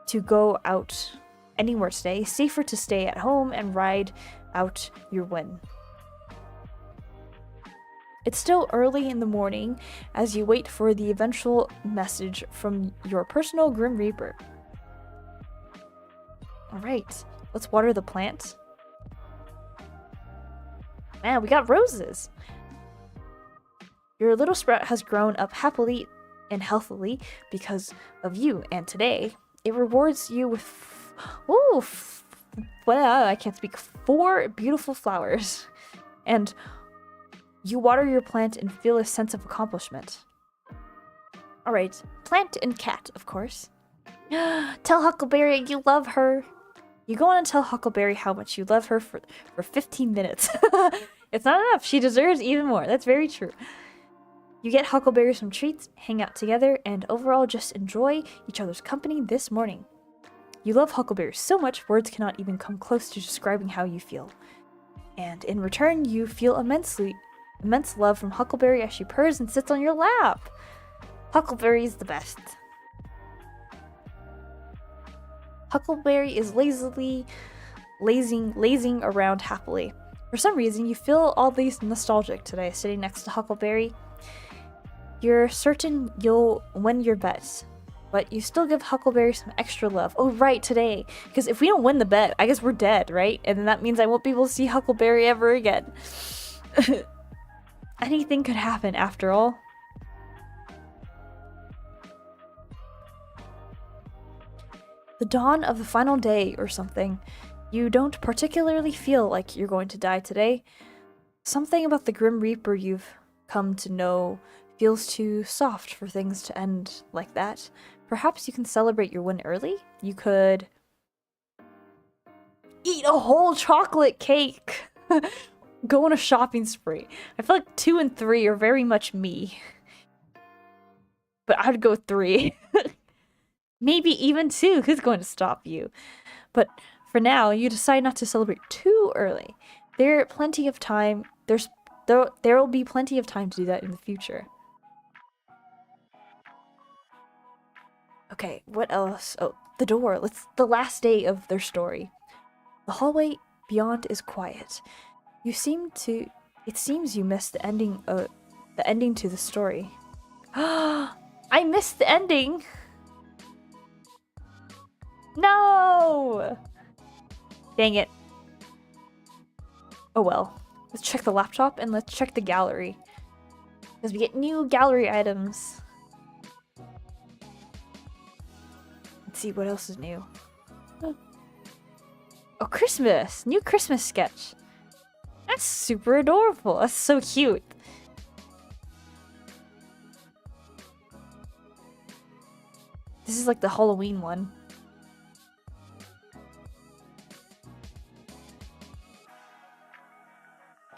to go out anywhere today. Safer to stay at home and ride out your win. It's still early in the morning as you wait for the eventual message from your personal Grim Reaper. Alright, let's water the plant. Man, we got roses! Your little sprout has grown up happily and healthily because of you, and today it rewards you with I can't speak, 4 beautiful flowers. And you water your plant and feel a sense of accomplishment. Alright, plant and cat, of course. Tell Huckleberry you love her. You go on and tell Huckleberry how much you love her for 15 minutes. It's not enough. She deserves even more. That's very true. You get Huckleberry some treats, hang out together, and overall just enjoy each other's company this morning. You love Huckleberry so much words cannot even come close to describing how you feel. And in return, you feel immense love from Huckleberry as she purrs and sits on your lap. Huckleberry is the best. Huckleberry is lazing around happily. For some reason, you feel all these nostalgic today, sitting next to Huckleberry. You're certain you'll win your bet, but you still give Huckleberry some extra love. Oh, right, today. Because if we don't win the bet, I guess we're dead, right? And then that means I won't be able to see Huckleberry ever again. Anything could happen after all. the dawn of the final day or something. You don't particularly feel like you're going to die today. Something about the Grim Reaper you've come to know feels too soft for things to end like that. Perhaps you can celebrate your win early? You could eat a whole chocolate cake! Go on a shopping spree. I feel like 2 and 3 are very much me. But I'd go 3. Maybe even 2. Who's going to stop you? But for now, you decide not to celebrate too early. There will be plenty of time to do that in the future. Okay, what else? Oh, the door. It's the last day of their story. The hallway beyond is quiet. It seems you missed the ending to the story. I missed the ending! No! Dang it. Oh well. Let's check the laptop and let's check the gallery. Because we get new gallery items. Let's see what else is new. Oh, Christmas! New Christmas sketch. That's super adorable. That's so cute. This is like the Halloween one.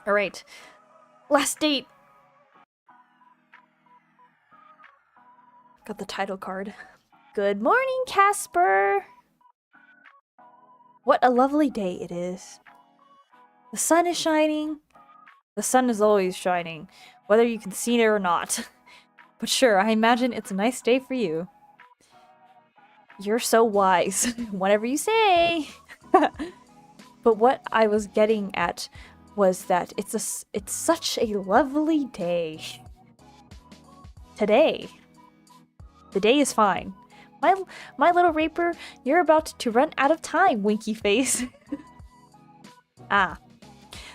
Alright. Last date! Got the title card. Good morning, Casper! What a lovely day it is. The sun is shining. The sun is always shining, whether you can see it or not. But sure, I imagine it's a nice day for you. You're so wise. Whatever you say. But what I was getting at was that it's such a lovely day. Today. The day is fine. My little raper, you're about to run out of time, winky face. Ah.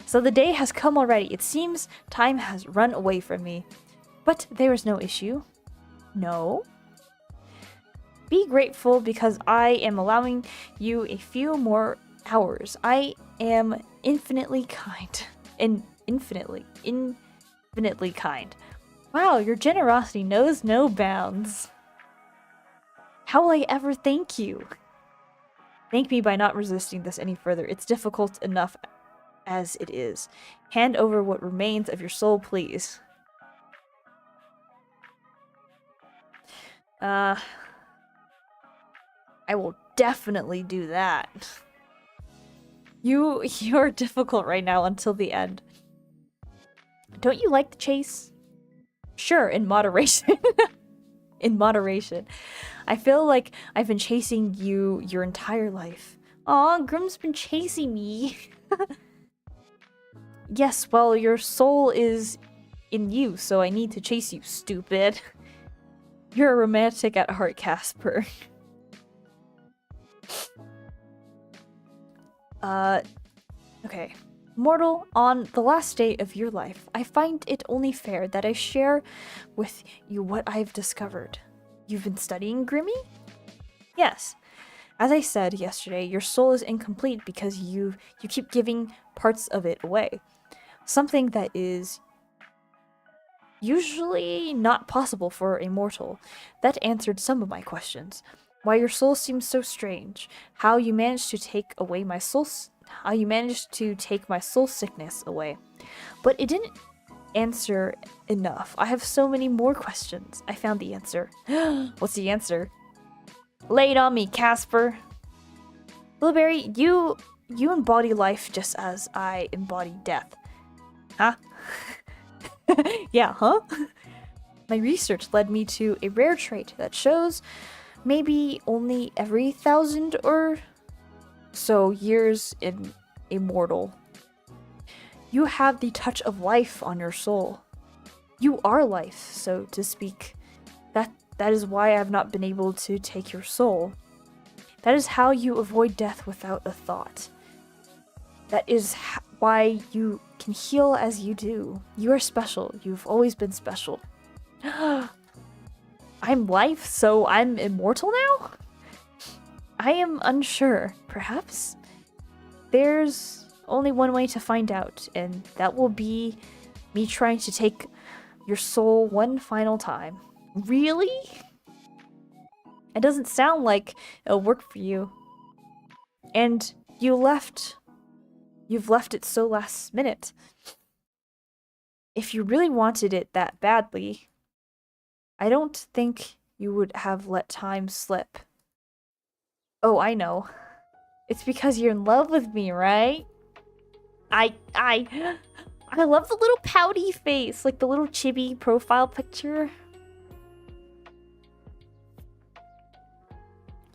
So the day has come already. It seems time has run away from me. But there is no issue. No. Be grateful because I am allowing you a few more hours. I am infinitely kind. Infinitely kind. Wow, your generosity knows no bounds. How will I ever thank you? Thank me by not resisting this any further. It's difficult enough as it is. Hand over what remains of your soul, please. I will definitely do that. You're difficult right now until the end. Don't you like the chase? Sure, in moderation. In moderation. I feel like I've been chasing you your entire life. Aw, Grim's been chasing me. Yes, well, your soul is in you, so I need to chase you, stupid. You're a romantic at heart, Casper. Okay. Mortal, on the last day of your life, I find it only fair that I share with you what I've discovered. You've been studying Grimmy? Yes. As I said yesterday, your soul is incomplete because you keep giving parts of it away. Something that is usually not possible for a mortal. That answered some of my questions. Why your soul seems so strange. How you managed to take away my soul sickness away. But it didn't answer enough. I have so many more questions. I found the answer. What's the answer? Lay it on me, Casper. Blueberry, you embody life just as I embody death. Huh? Yeah, huh? My research led me to a rare trait that shows maybe only every 1,000 or so years in a mortal. You have the touch of life on your soul. You are life, so to speak. That is why I've not been able to take your soul. That is how you avoid death without a thought. That is why you can heal as you do. You are special. You've always been special. I'm life, so I'm immortal now? I am unsure. Perhaps there's only one way to find out, and that will be me trying to take your soul one final time. Really? It doesn't sound like it'll work for you. And you've left it so last minute. If you really wanted it that badly, I don't think you would have let time slip. Oh, I know. It's because you're in love with me, right? I love the little pouty face, like the little chibi profile picture.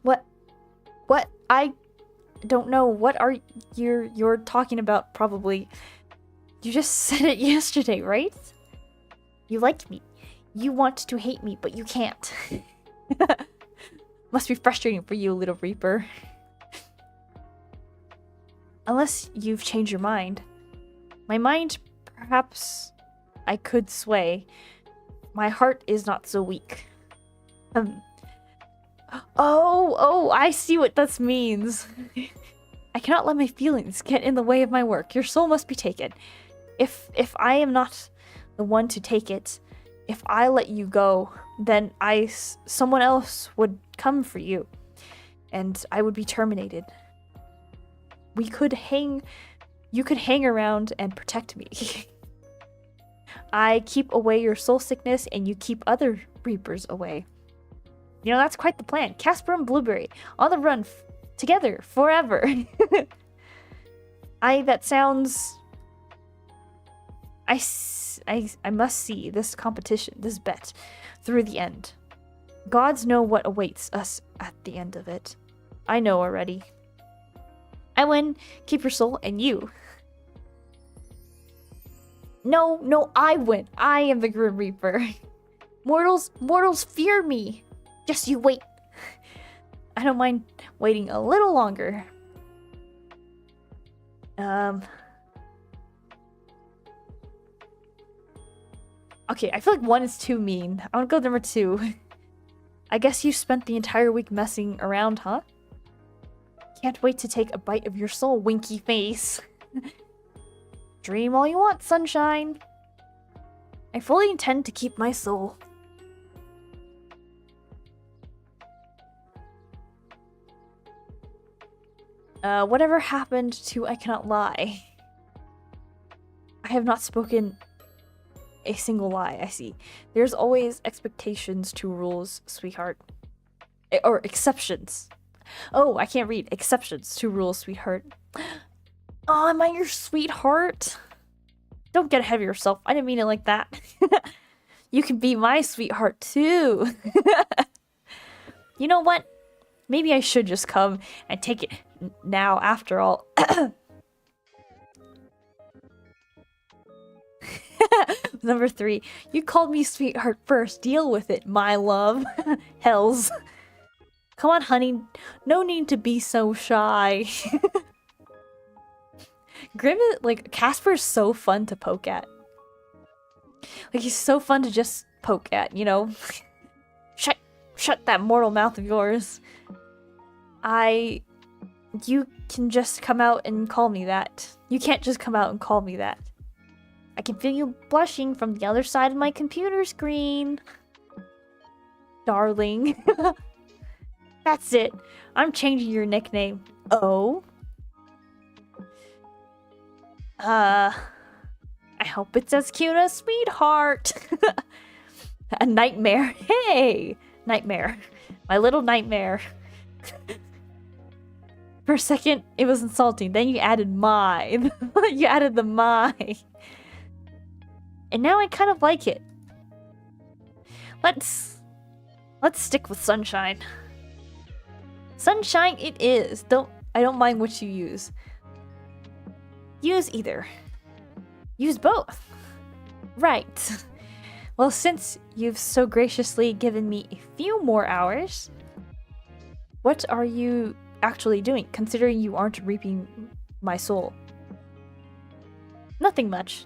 What? I don't know. What are you're talking about, probably. You just said it yesterday, right? You like me. You want to hate me, but you can't. Must be frustrating for you, little Reaper. Unless you've changed your mind. My mind, perhaps I could sway. My heart is not so weak. Oh, I see what this means. I cannot let my feelings get in the way of my work. Your soul must be taken. If I am not the one to take it, if I let you go, then someone else would come for you, and I would be terminated. You could hang around and protect me. I keep away your soul sickness, and you keep other Reapers away. You know, that's quite the plan. Casper and Blueberry, on the run together forever. That sounds... I must see this competition, this bet, through the end. Gods know what awaits us at the end of it. I know already. I win, keep your soul, and you. No, I win. I am the Grim Reaper. Mortals fear me. Just you wait. I don't mind waiting a little longer. Okay, I feel like 1 is too mean. I want to go number 2. I guess you spent the entire week messing around, huh? Can't wait to take a bite of your soul, winky face. Dream all you want, sunshine. I fully intend to keep my soul. Whatever happened to I cannot lie? I have not spoken a single lie, I see. There's always expectations to rules, sweetheart. Or exceptions. Oh, I can't read. Exceptions to rules, sweetheart. Oh, am I your sweetheart? Don't get ahead of yourself. I didn't mean it like that. You can be my sweetheart too. You know what? Maybe I should just come and take it now after all. Number 3. You called me sweetheart first. Deal with it, my love. Hells. Come on, honey. No need to be so shy. Grim is, like, Casper's so fun to poke at. Like, he's so fun to just poke at, you know? Shut that mortal mouth of yours. You can just come out and call me that. You can't just come out and call me that. I can feel you blushing from the other side of my computer screen. Darling. That's it. I'm changing your nickname. Oh? I hope it's as cute as sweetheart. A nightmare. Hey! Nightmare. My little nightmare. For a second, it was insulting. Then you added my. You added the my. And now I kind of like it. Let's stick with sunshine. Sunshine it is. I don't mind what you use. Use either. Use both. Right. Well, since you've so graciously given me a few more hours, what are you actually doing, considering you aren't reaping my soul? Nothing much.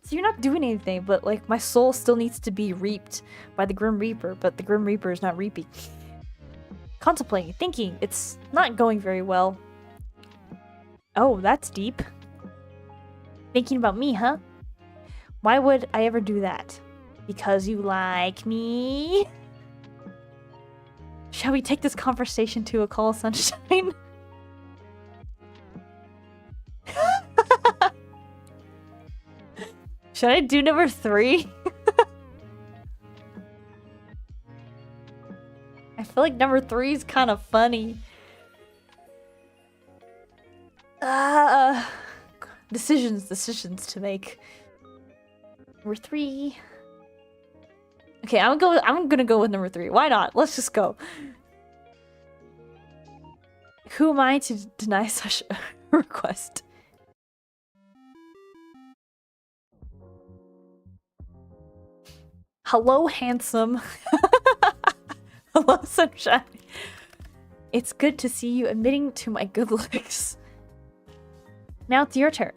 So you're not doing anything, but like my soul still needs to be reaped by the Grim Reaper, but the Grim Reaper is not reaping. Contemplating, thinking. It's not going very well. Oh, that's deep. Thinking about me, huh? Why would I ever do that? Because you like me? Shall we take this conversation to a call, sunshine? Should I do number 3? I feel like number 3 is kind of funny. Decisions to make. Number 3. Okay, I'm gonna go with number 3. Why not? Let's just go. Who am I to deny such a request? Hello, handsome. Hello, sunshine. It's good to see you admitting to my good looks. Now it's your turn.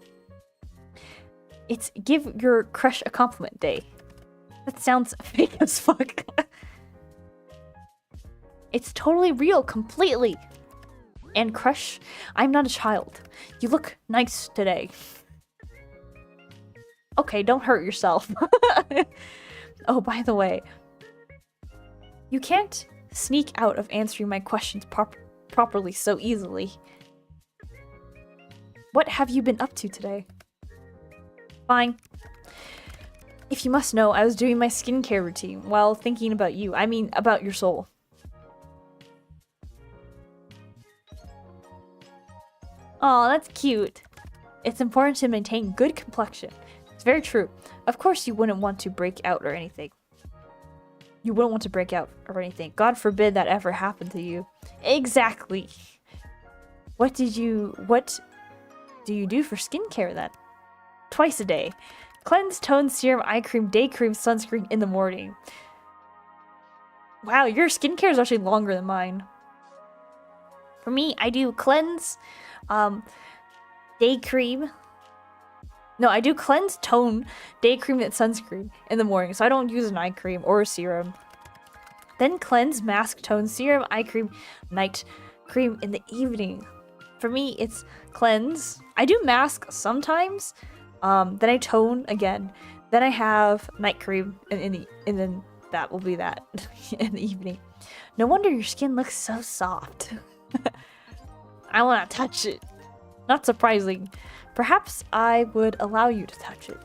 It's give your crush a compliment day. That sounds fake as fuck. It's totally real, completely. And crush, I'm not a child. You look nice today. Okay, don't hurt yourself. Oh, by the way, you can't sneak out of answering my questions properly so easily. What have you been up to today? Fine. If you must know, I was doing my skincare routine while thinking about you. I mean, about your soul. Aw, that's cute. It's important to maintain good complexion. It's very true. Of course you wouldn't want to break out or anything. You wouldn't want to break out or anything. God forbid that ever happened to you. Exactly. What do you do for skincare then? Twice a day. Cleanse, tone, serum, eye cream, day cream, sunscreen in the morning. Wow, your skincare is actually longer than mine. For me, I do cleanse, day cream. No, I do cleanse, tone, day cream, and sunscreen in the morning, so I don't use an eye cream or a serum. Then cleanse, mask, tone, serum, eye cream, night cream in the evening. For me, it's cleanse. I do mask sometimes. Then I tone again. Then I have night cream, and then that will be that in the evening. No wonder your skin looks so soft. I want to touch it. Not surprising. Perhaps I would allow you to touch it.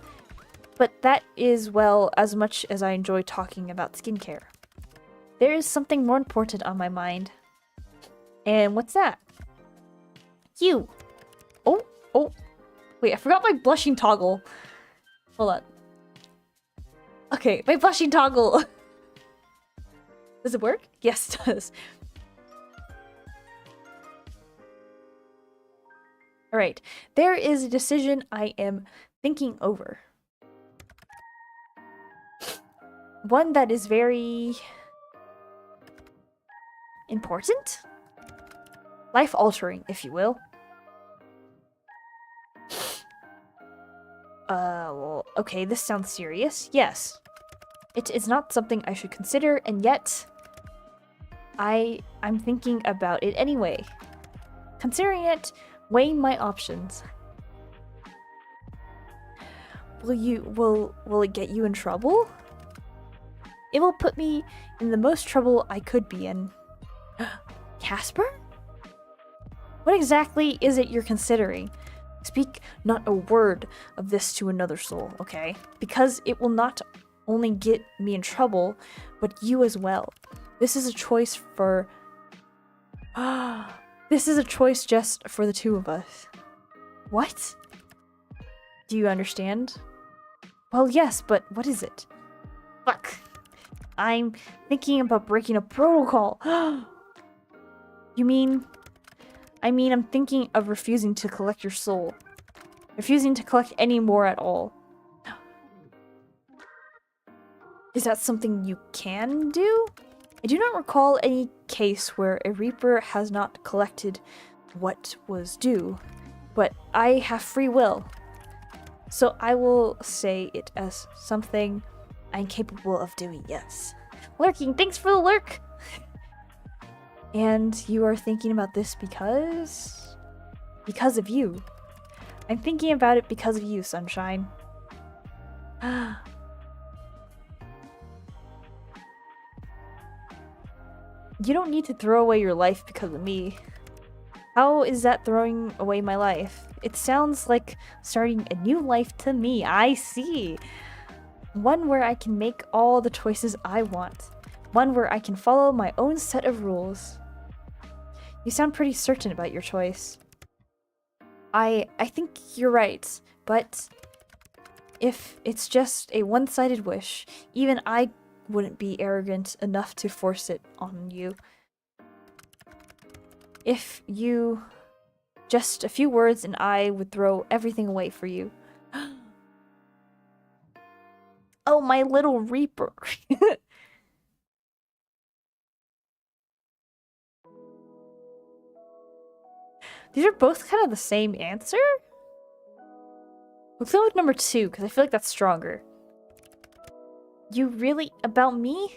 But that is, well, as much as I enjoy talking about skincare. There is something more important on my mind. And what's that? You. Oh. Wait, I forgot my blushing toggle. Hold on. Okay, my blushing toggle. Does it work? Yes, it does. Alright, there is a decision I am thinking over. One that is very important? Life-altering, if you will. Well, okay, this sounds serious. Yes. It is not something I should consider, and yet I'm thinking about it anyway. Considering it, weighing my options. Will it get you in trouble? It will put me in the most trouble I could be in. Casper? What exactly is it you're considering? Speak not a word of this to another soul, okay? Because it will not only get me in trouble, but you as well. This is a choice for... This is a choice just for the two of us. What? Do you understand? Well, yes, but what is it? Fuck. I'm thinking about breaking a protocol. You mean... I'm thinking of refusing to collect your soul. Refusing to collect any more at all. Is that something you can do? I do not recall any case where a Reaper has not collected what was due, but I have free will. So I will say it as something I'm capable of doing, yes. Lurking, thanks for the lurk! And you are thinking about this because of you. I'm thinking about it because of you, Sunshine. You don't need to throw away your life because of me. How is that throwing away my life? It sounds like starting a new life to me. I see. One where I can make all the choices I want. One where I can follow my own set of rules. You sound pretty certain about your choice. I think you're right, but if it's just a one-sided wish, even I wouldn't be arrogant enough to force it on you. If you just a few words and I would throw everything away for you. Oh, my little reaper. These are both kind of the same answer? Let's go with number 2, because I feel like that's stronger. You really? About me?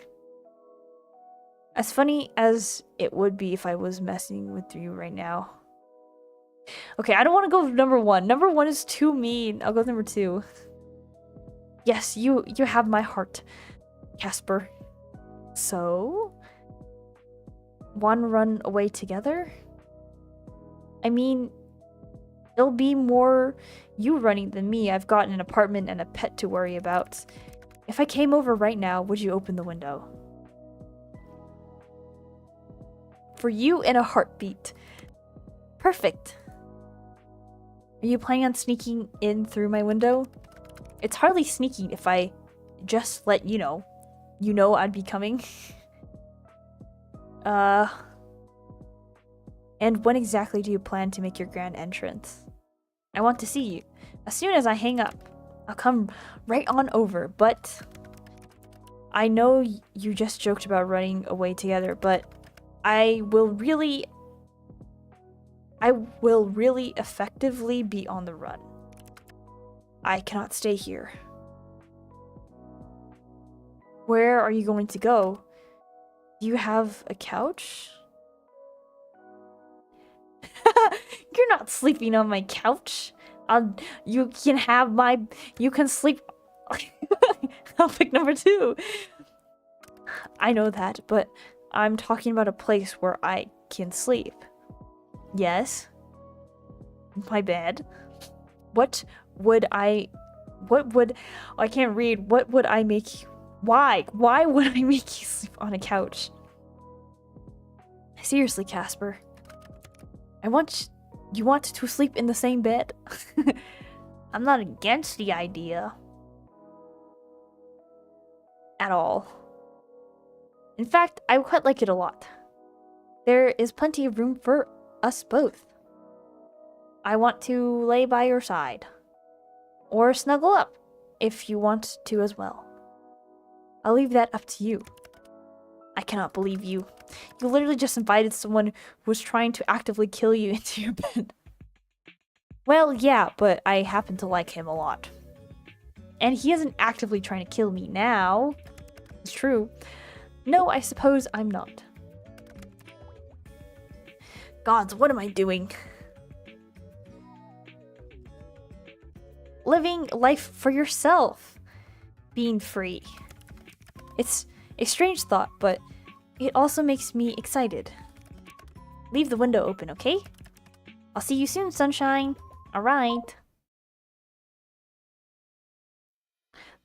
As funny as it would be if I was messing with you right now. Okay, I don't want to go with number 1. Number 1 is too mean. I'll go with number 2. Yes, you have my heart, Casper. So? Wanna run away together? I mean, it'll be more you running than me. I've got an apartment and a pet to worry about. If I came over right now, would you open the window? For you in a heartbeat. Perfect. Are you planning on sneaking in through my window? It's hardly sneaking if I just let you know. You know I'd be coming. And when exactly do you plan to make your grand entrance? I want to see you. As soon as I hang up, I'll come right on over, but I know you just joked about running away together, but I will really effectively be on the run. I cannot stay here. Where are you going to go? Do you have a couch? You're not sleeping on my couch. You can sleep. I'll pick number 2. I know that, but I'm talking about a place where I can sleep. Yes. My bed. What would I can't read. What would I make you? Why would I make you sleep on a couch? Seriously, Casper. You want to sleep in the same bed? I'm not against the idea. At all. In fact, I quite like it a lot. There is plenty of room for us both. I want to lay by your side. Or snuggle up, if you want to as well. I'll leave that up to you. I cannot believe you. You literally just invited someone who was trying to actively kill you into your bed. Well, yeah, but I happen to like him a lot. And he isn't actively trying to kill me now. It's true. No, I suppose I'm not. Gods, what am I doing? Living life for yourself. Being free. It's a strange thought, but it also makes me excited. Leave the window open, okay? I'll see you soon, Sunshine. Alright.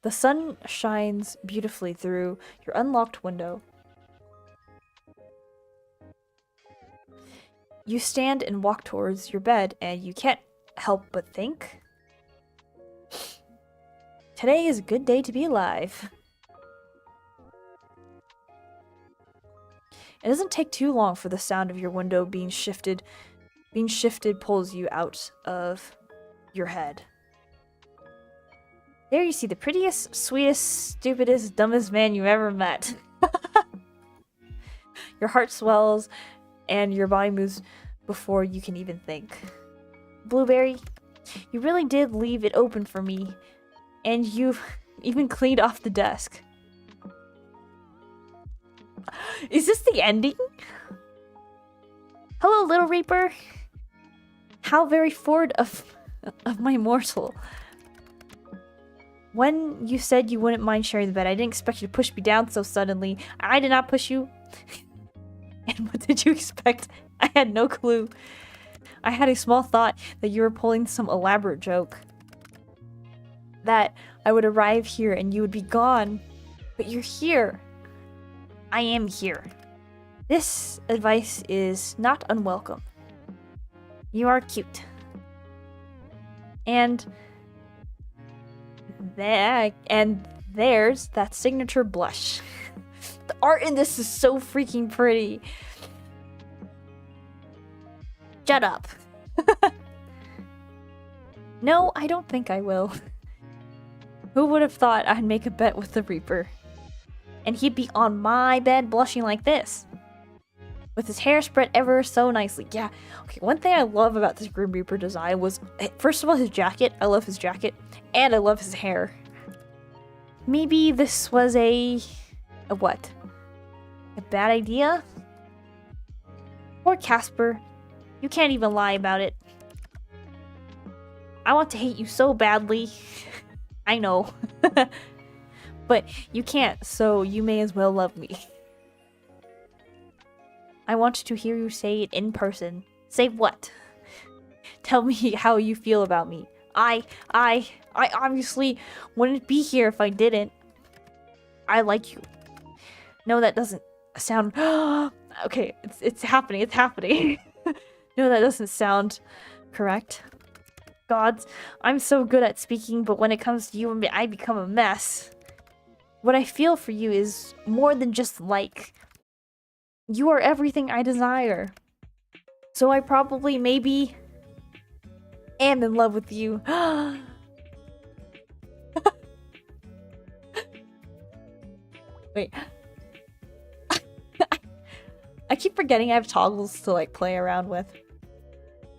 The sun shines beautifully through your unlocked window. You stand and walk towards your bed, and you can't help but think, today is a good day to be alive. It doesn't take too long for the sound of your window being shifted pulls you out of your head. There you see the prettiest, sweetest, stupidest, dumbest man you ever met. Your heart swells and your body moves before you can even think. Blueberry, you really did leave it open for me, and you've even cleaned off the desk. Is this the ending? Hello, little Reaper. How very forward of my morsel. When you said you wouldn't mind sharing the bed, I didn't expect you to push me down so suddenly. I did not push you. And what did you expect? I had no clue. I had a small thought that you were pulling some elaborate joke. That I would arrive here and you would be gone. But you're here. I am here. This advice is not unwelcome. You are cute. And there's that signature blush. The art in this is so freaking pretty. Shut up. No, I don't think I will. Who would have thought I'd make a bet with the Reaper? And he'd be on my bed blushing like this. With his hair spread ever so nicely. Yeah, okay, one thing I love about this Grim Reaper design was, first of all, his jacket. I love his jacket. And I love his hair. Maybe this was a what? A bad idea? Poor Casper. You can't even lie about it. I want to hate you so badly. I know. But you can't, so you may as well love me. I want to hear you say it in person. Say what? Tell me how you feel about me. I obviously wouldn't be here if I didn't. I like you. No, that doesn't sound... Okay, it's happening, it's happening. No, that doesn't sound correct. Gods, I'm so good at speaking, but when it comes to you and me, I become a mess. What I feel for you is more than just like. You are everything I desire. So I probably, maybe, am in love with you. Wait. I keep forgetting I have toggles to like play around with.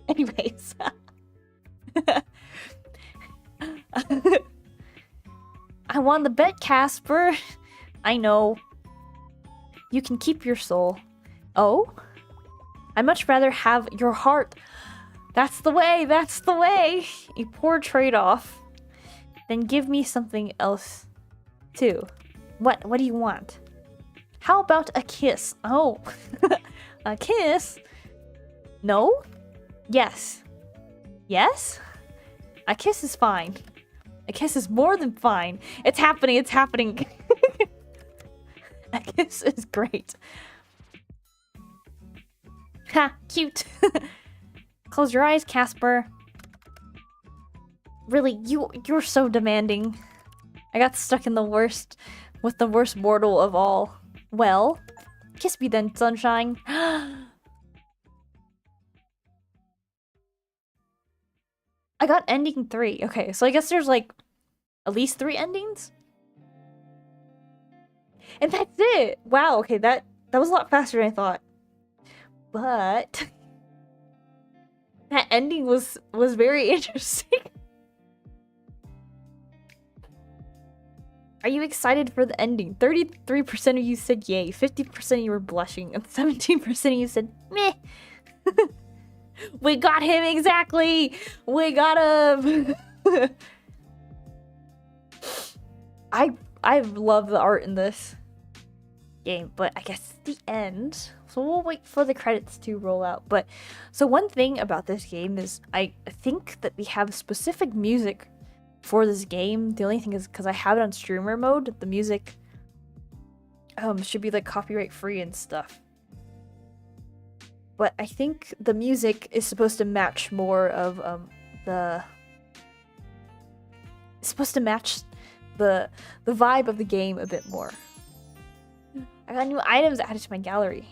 Anyways. I won the bet, Casper. I know. You can keep your soul. Oh? I'd much rather have your heart. That's the way, that's the way. A poor trade-off. Then give me something else, too. What do you want? How about a kiss? Oh. A kiss? No? Yes. Yes? A kiss is fine. A kiss is more than fine. It's happening, it's happening. A kiss is great. Ha, cute. Close your eyes, Casper. Really, you're so demanding. I got stuck in the worst, with the worst mortal of all. Well, kiss me then, sunshine. I got ending 3. Okay, so I guess there's like at least 3 endings? And that's it! Wow, okay, that was a lot faster than I thought. But that ending was very interesting. Are you excited for the ending? 33% of you said yay, 50% of you were blushing, and 17% of you said meh. We got him exactly! We got him! I love the art in this game, but I guess the end. So we'll wait for the credits to roll out. But so one thing about this game is I think that we have specific music for this game. The only thing is because I have it on streamer mode, the music should be like copyright free and stuff. But I think the music is supposed to match more of it's supposed to match the vibe of the game a bit more. I got new items added to my gallery.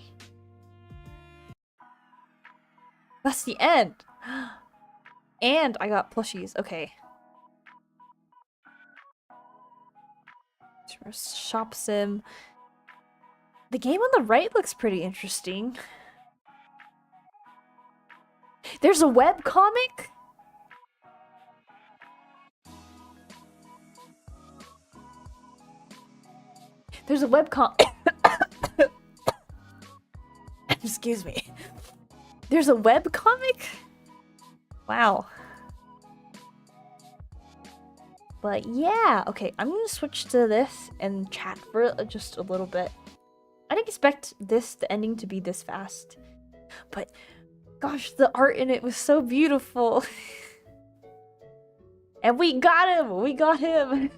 That's the end. And I got plushies. Okay. Shop sim. The game on the right looks pretty interesting. There's a web comic? There's a webcomic. Excuse me. There's a web comic? Wow. But yeah, okay, I'm gonna switch to this and chat for just a little bit. I didn't expect the ending to be this fast. But gosh, the art in it was so beautiful. And we got him! We got him!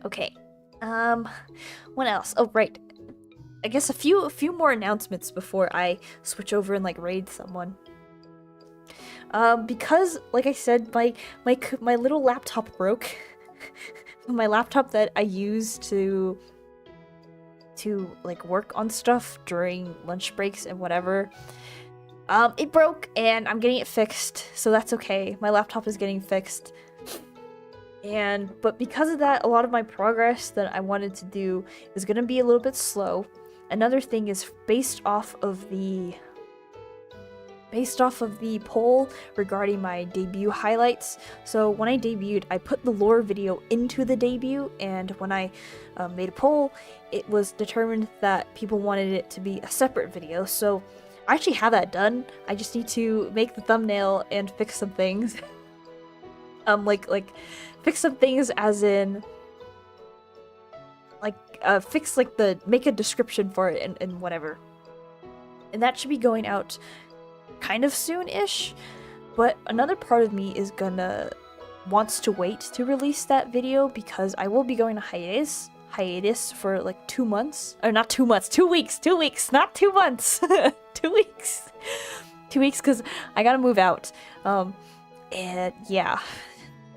Okay. What else? Oh, right. I guess a few more announcements before I switch over and like raid someone. Because like I said, my little laptop broke. My laptop that I use to like work on stuff during lunch breaks and whatever. It broke and I'm getting it fixed, so that's okay. My laptop is getting fixed. But because of that, a lot of my progress that I wanted to do is gonna be a little bit slow. Another thing is based off of the poll regarding my debut highlights. So when I debuted, I put the lore video into the debut, and when I made a poll, it was determined that people wanted it to be a separate video. So I actually have that done. I just need to make the thumbnail and fix some things. Fix some things as in fix make a description for it and whatever. And that should be going out kind of soon-ish, but another part of me is wants to wait to release that video because I will be going to hiatus for like 2 months, or not 2 months, 2 weeks, not 2 months, 2 weeks, 2 weeks, because I gotta move out. And yeah,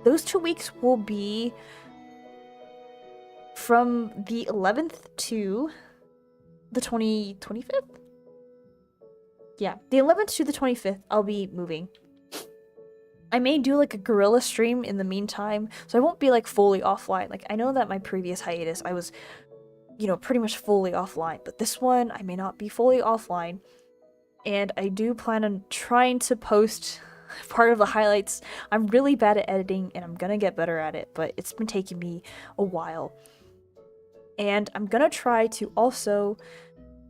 those 2 weeks will be from the 11th to the 25th. Yeah, the 11th to the 25th, I'll be moving. I may do like a guerrilla stream in the meantime, so I won't be like fully offline. Like, I know that my previous hiatus, I was, pretty much fully offline, but this one, I may not be fully offline. And I do plan on trying to post part of the highlights. I'm really bad at editing, and I'm gonna get better at it, but it's been taking me a while. And I'm gonna try to also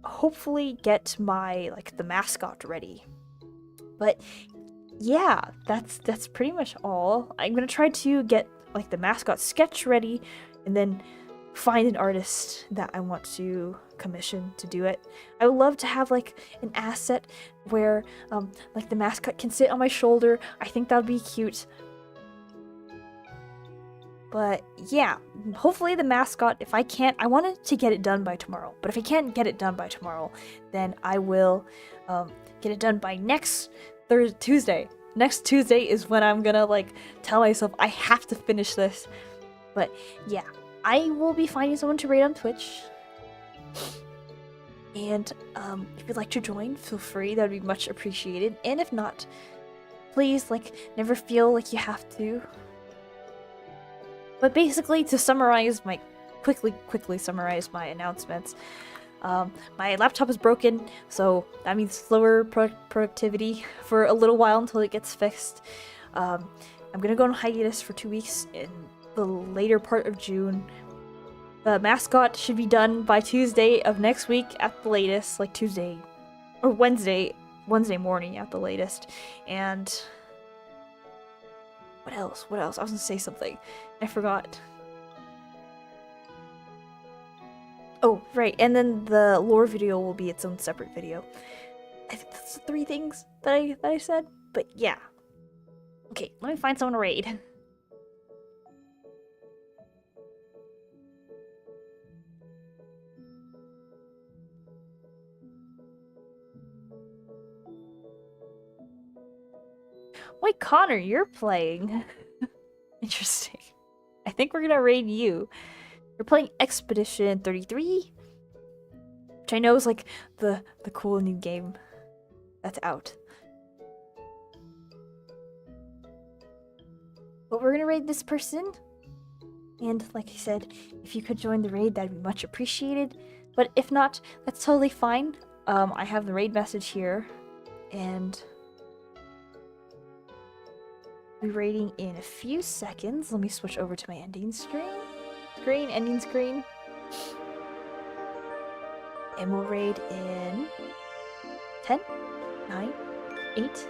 hopefully get my the mascot ready. But yeah, that's pretty much all. I'm gonna try to get the mascot sketch ready and then find an artist that I want to commission to do it. I would love to have an asset where the mascot can sit on my shoulder. I think that would be cute. But yeah, hopefully the mascot, if I can't, I wanted to get it done by tomorrow. But if I can't get it done by tomorrow, then I will get it done by next Tuesday. Next Tuesday is when I'm gonna tell myself I have to finish this. But yeah, I will be finding someone to raid on Twitch. And if you'd like to join, feel free, that would be much appreciated. And if not, please never feel like you have to. But basically, to summarize quickly summarize my announcements, my laptop is broken, so that means slower productivity for a little while until it gets fixed. I'm gonna go on hiatus for 2 weeks in the later part of June. The mascot should be done by Tuesday of next week at the latest, Tuesday or Wednesday morning at the latest. And what else? I was gonna say something. I forgot. Oh, right. And then the lore video will be its own separate video. I think that's the 3 things that I said. But yeah. Okay, let me find someone to raid. Wait, Connor, you're playing. Interesting. I think we're gonna raid you. You're playing Expedition 33, which I know is the cool new game that's out. But we're gonna raid this person. And like I said, if you could join the raid, that'd be much appreciated. But if not, that's totally fine. I have the raid message here, and be raiding in a few seconds. Let me switch over to my ending screen. Ending screen. and we'll raid in 10, 9, 8,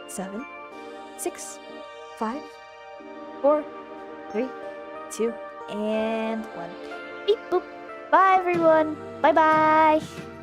7, 6, 5, 4, 3, 2, and 1. Beep boop. Bye everyone. Bye bye.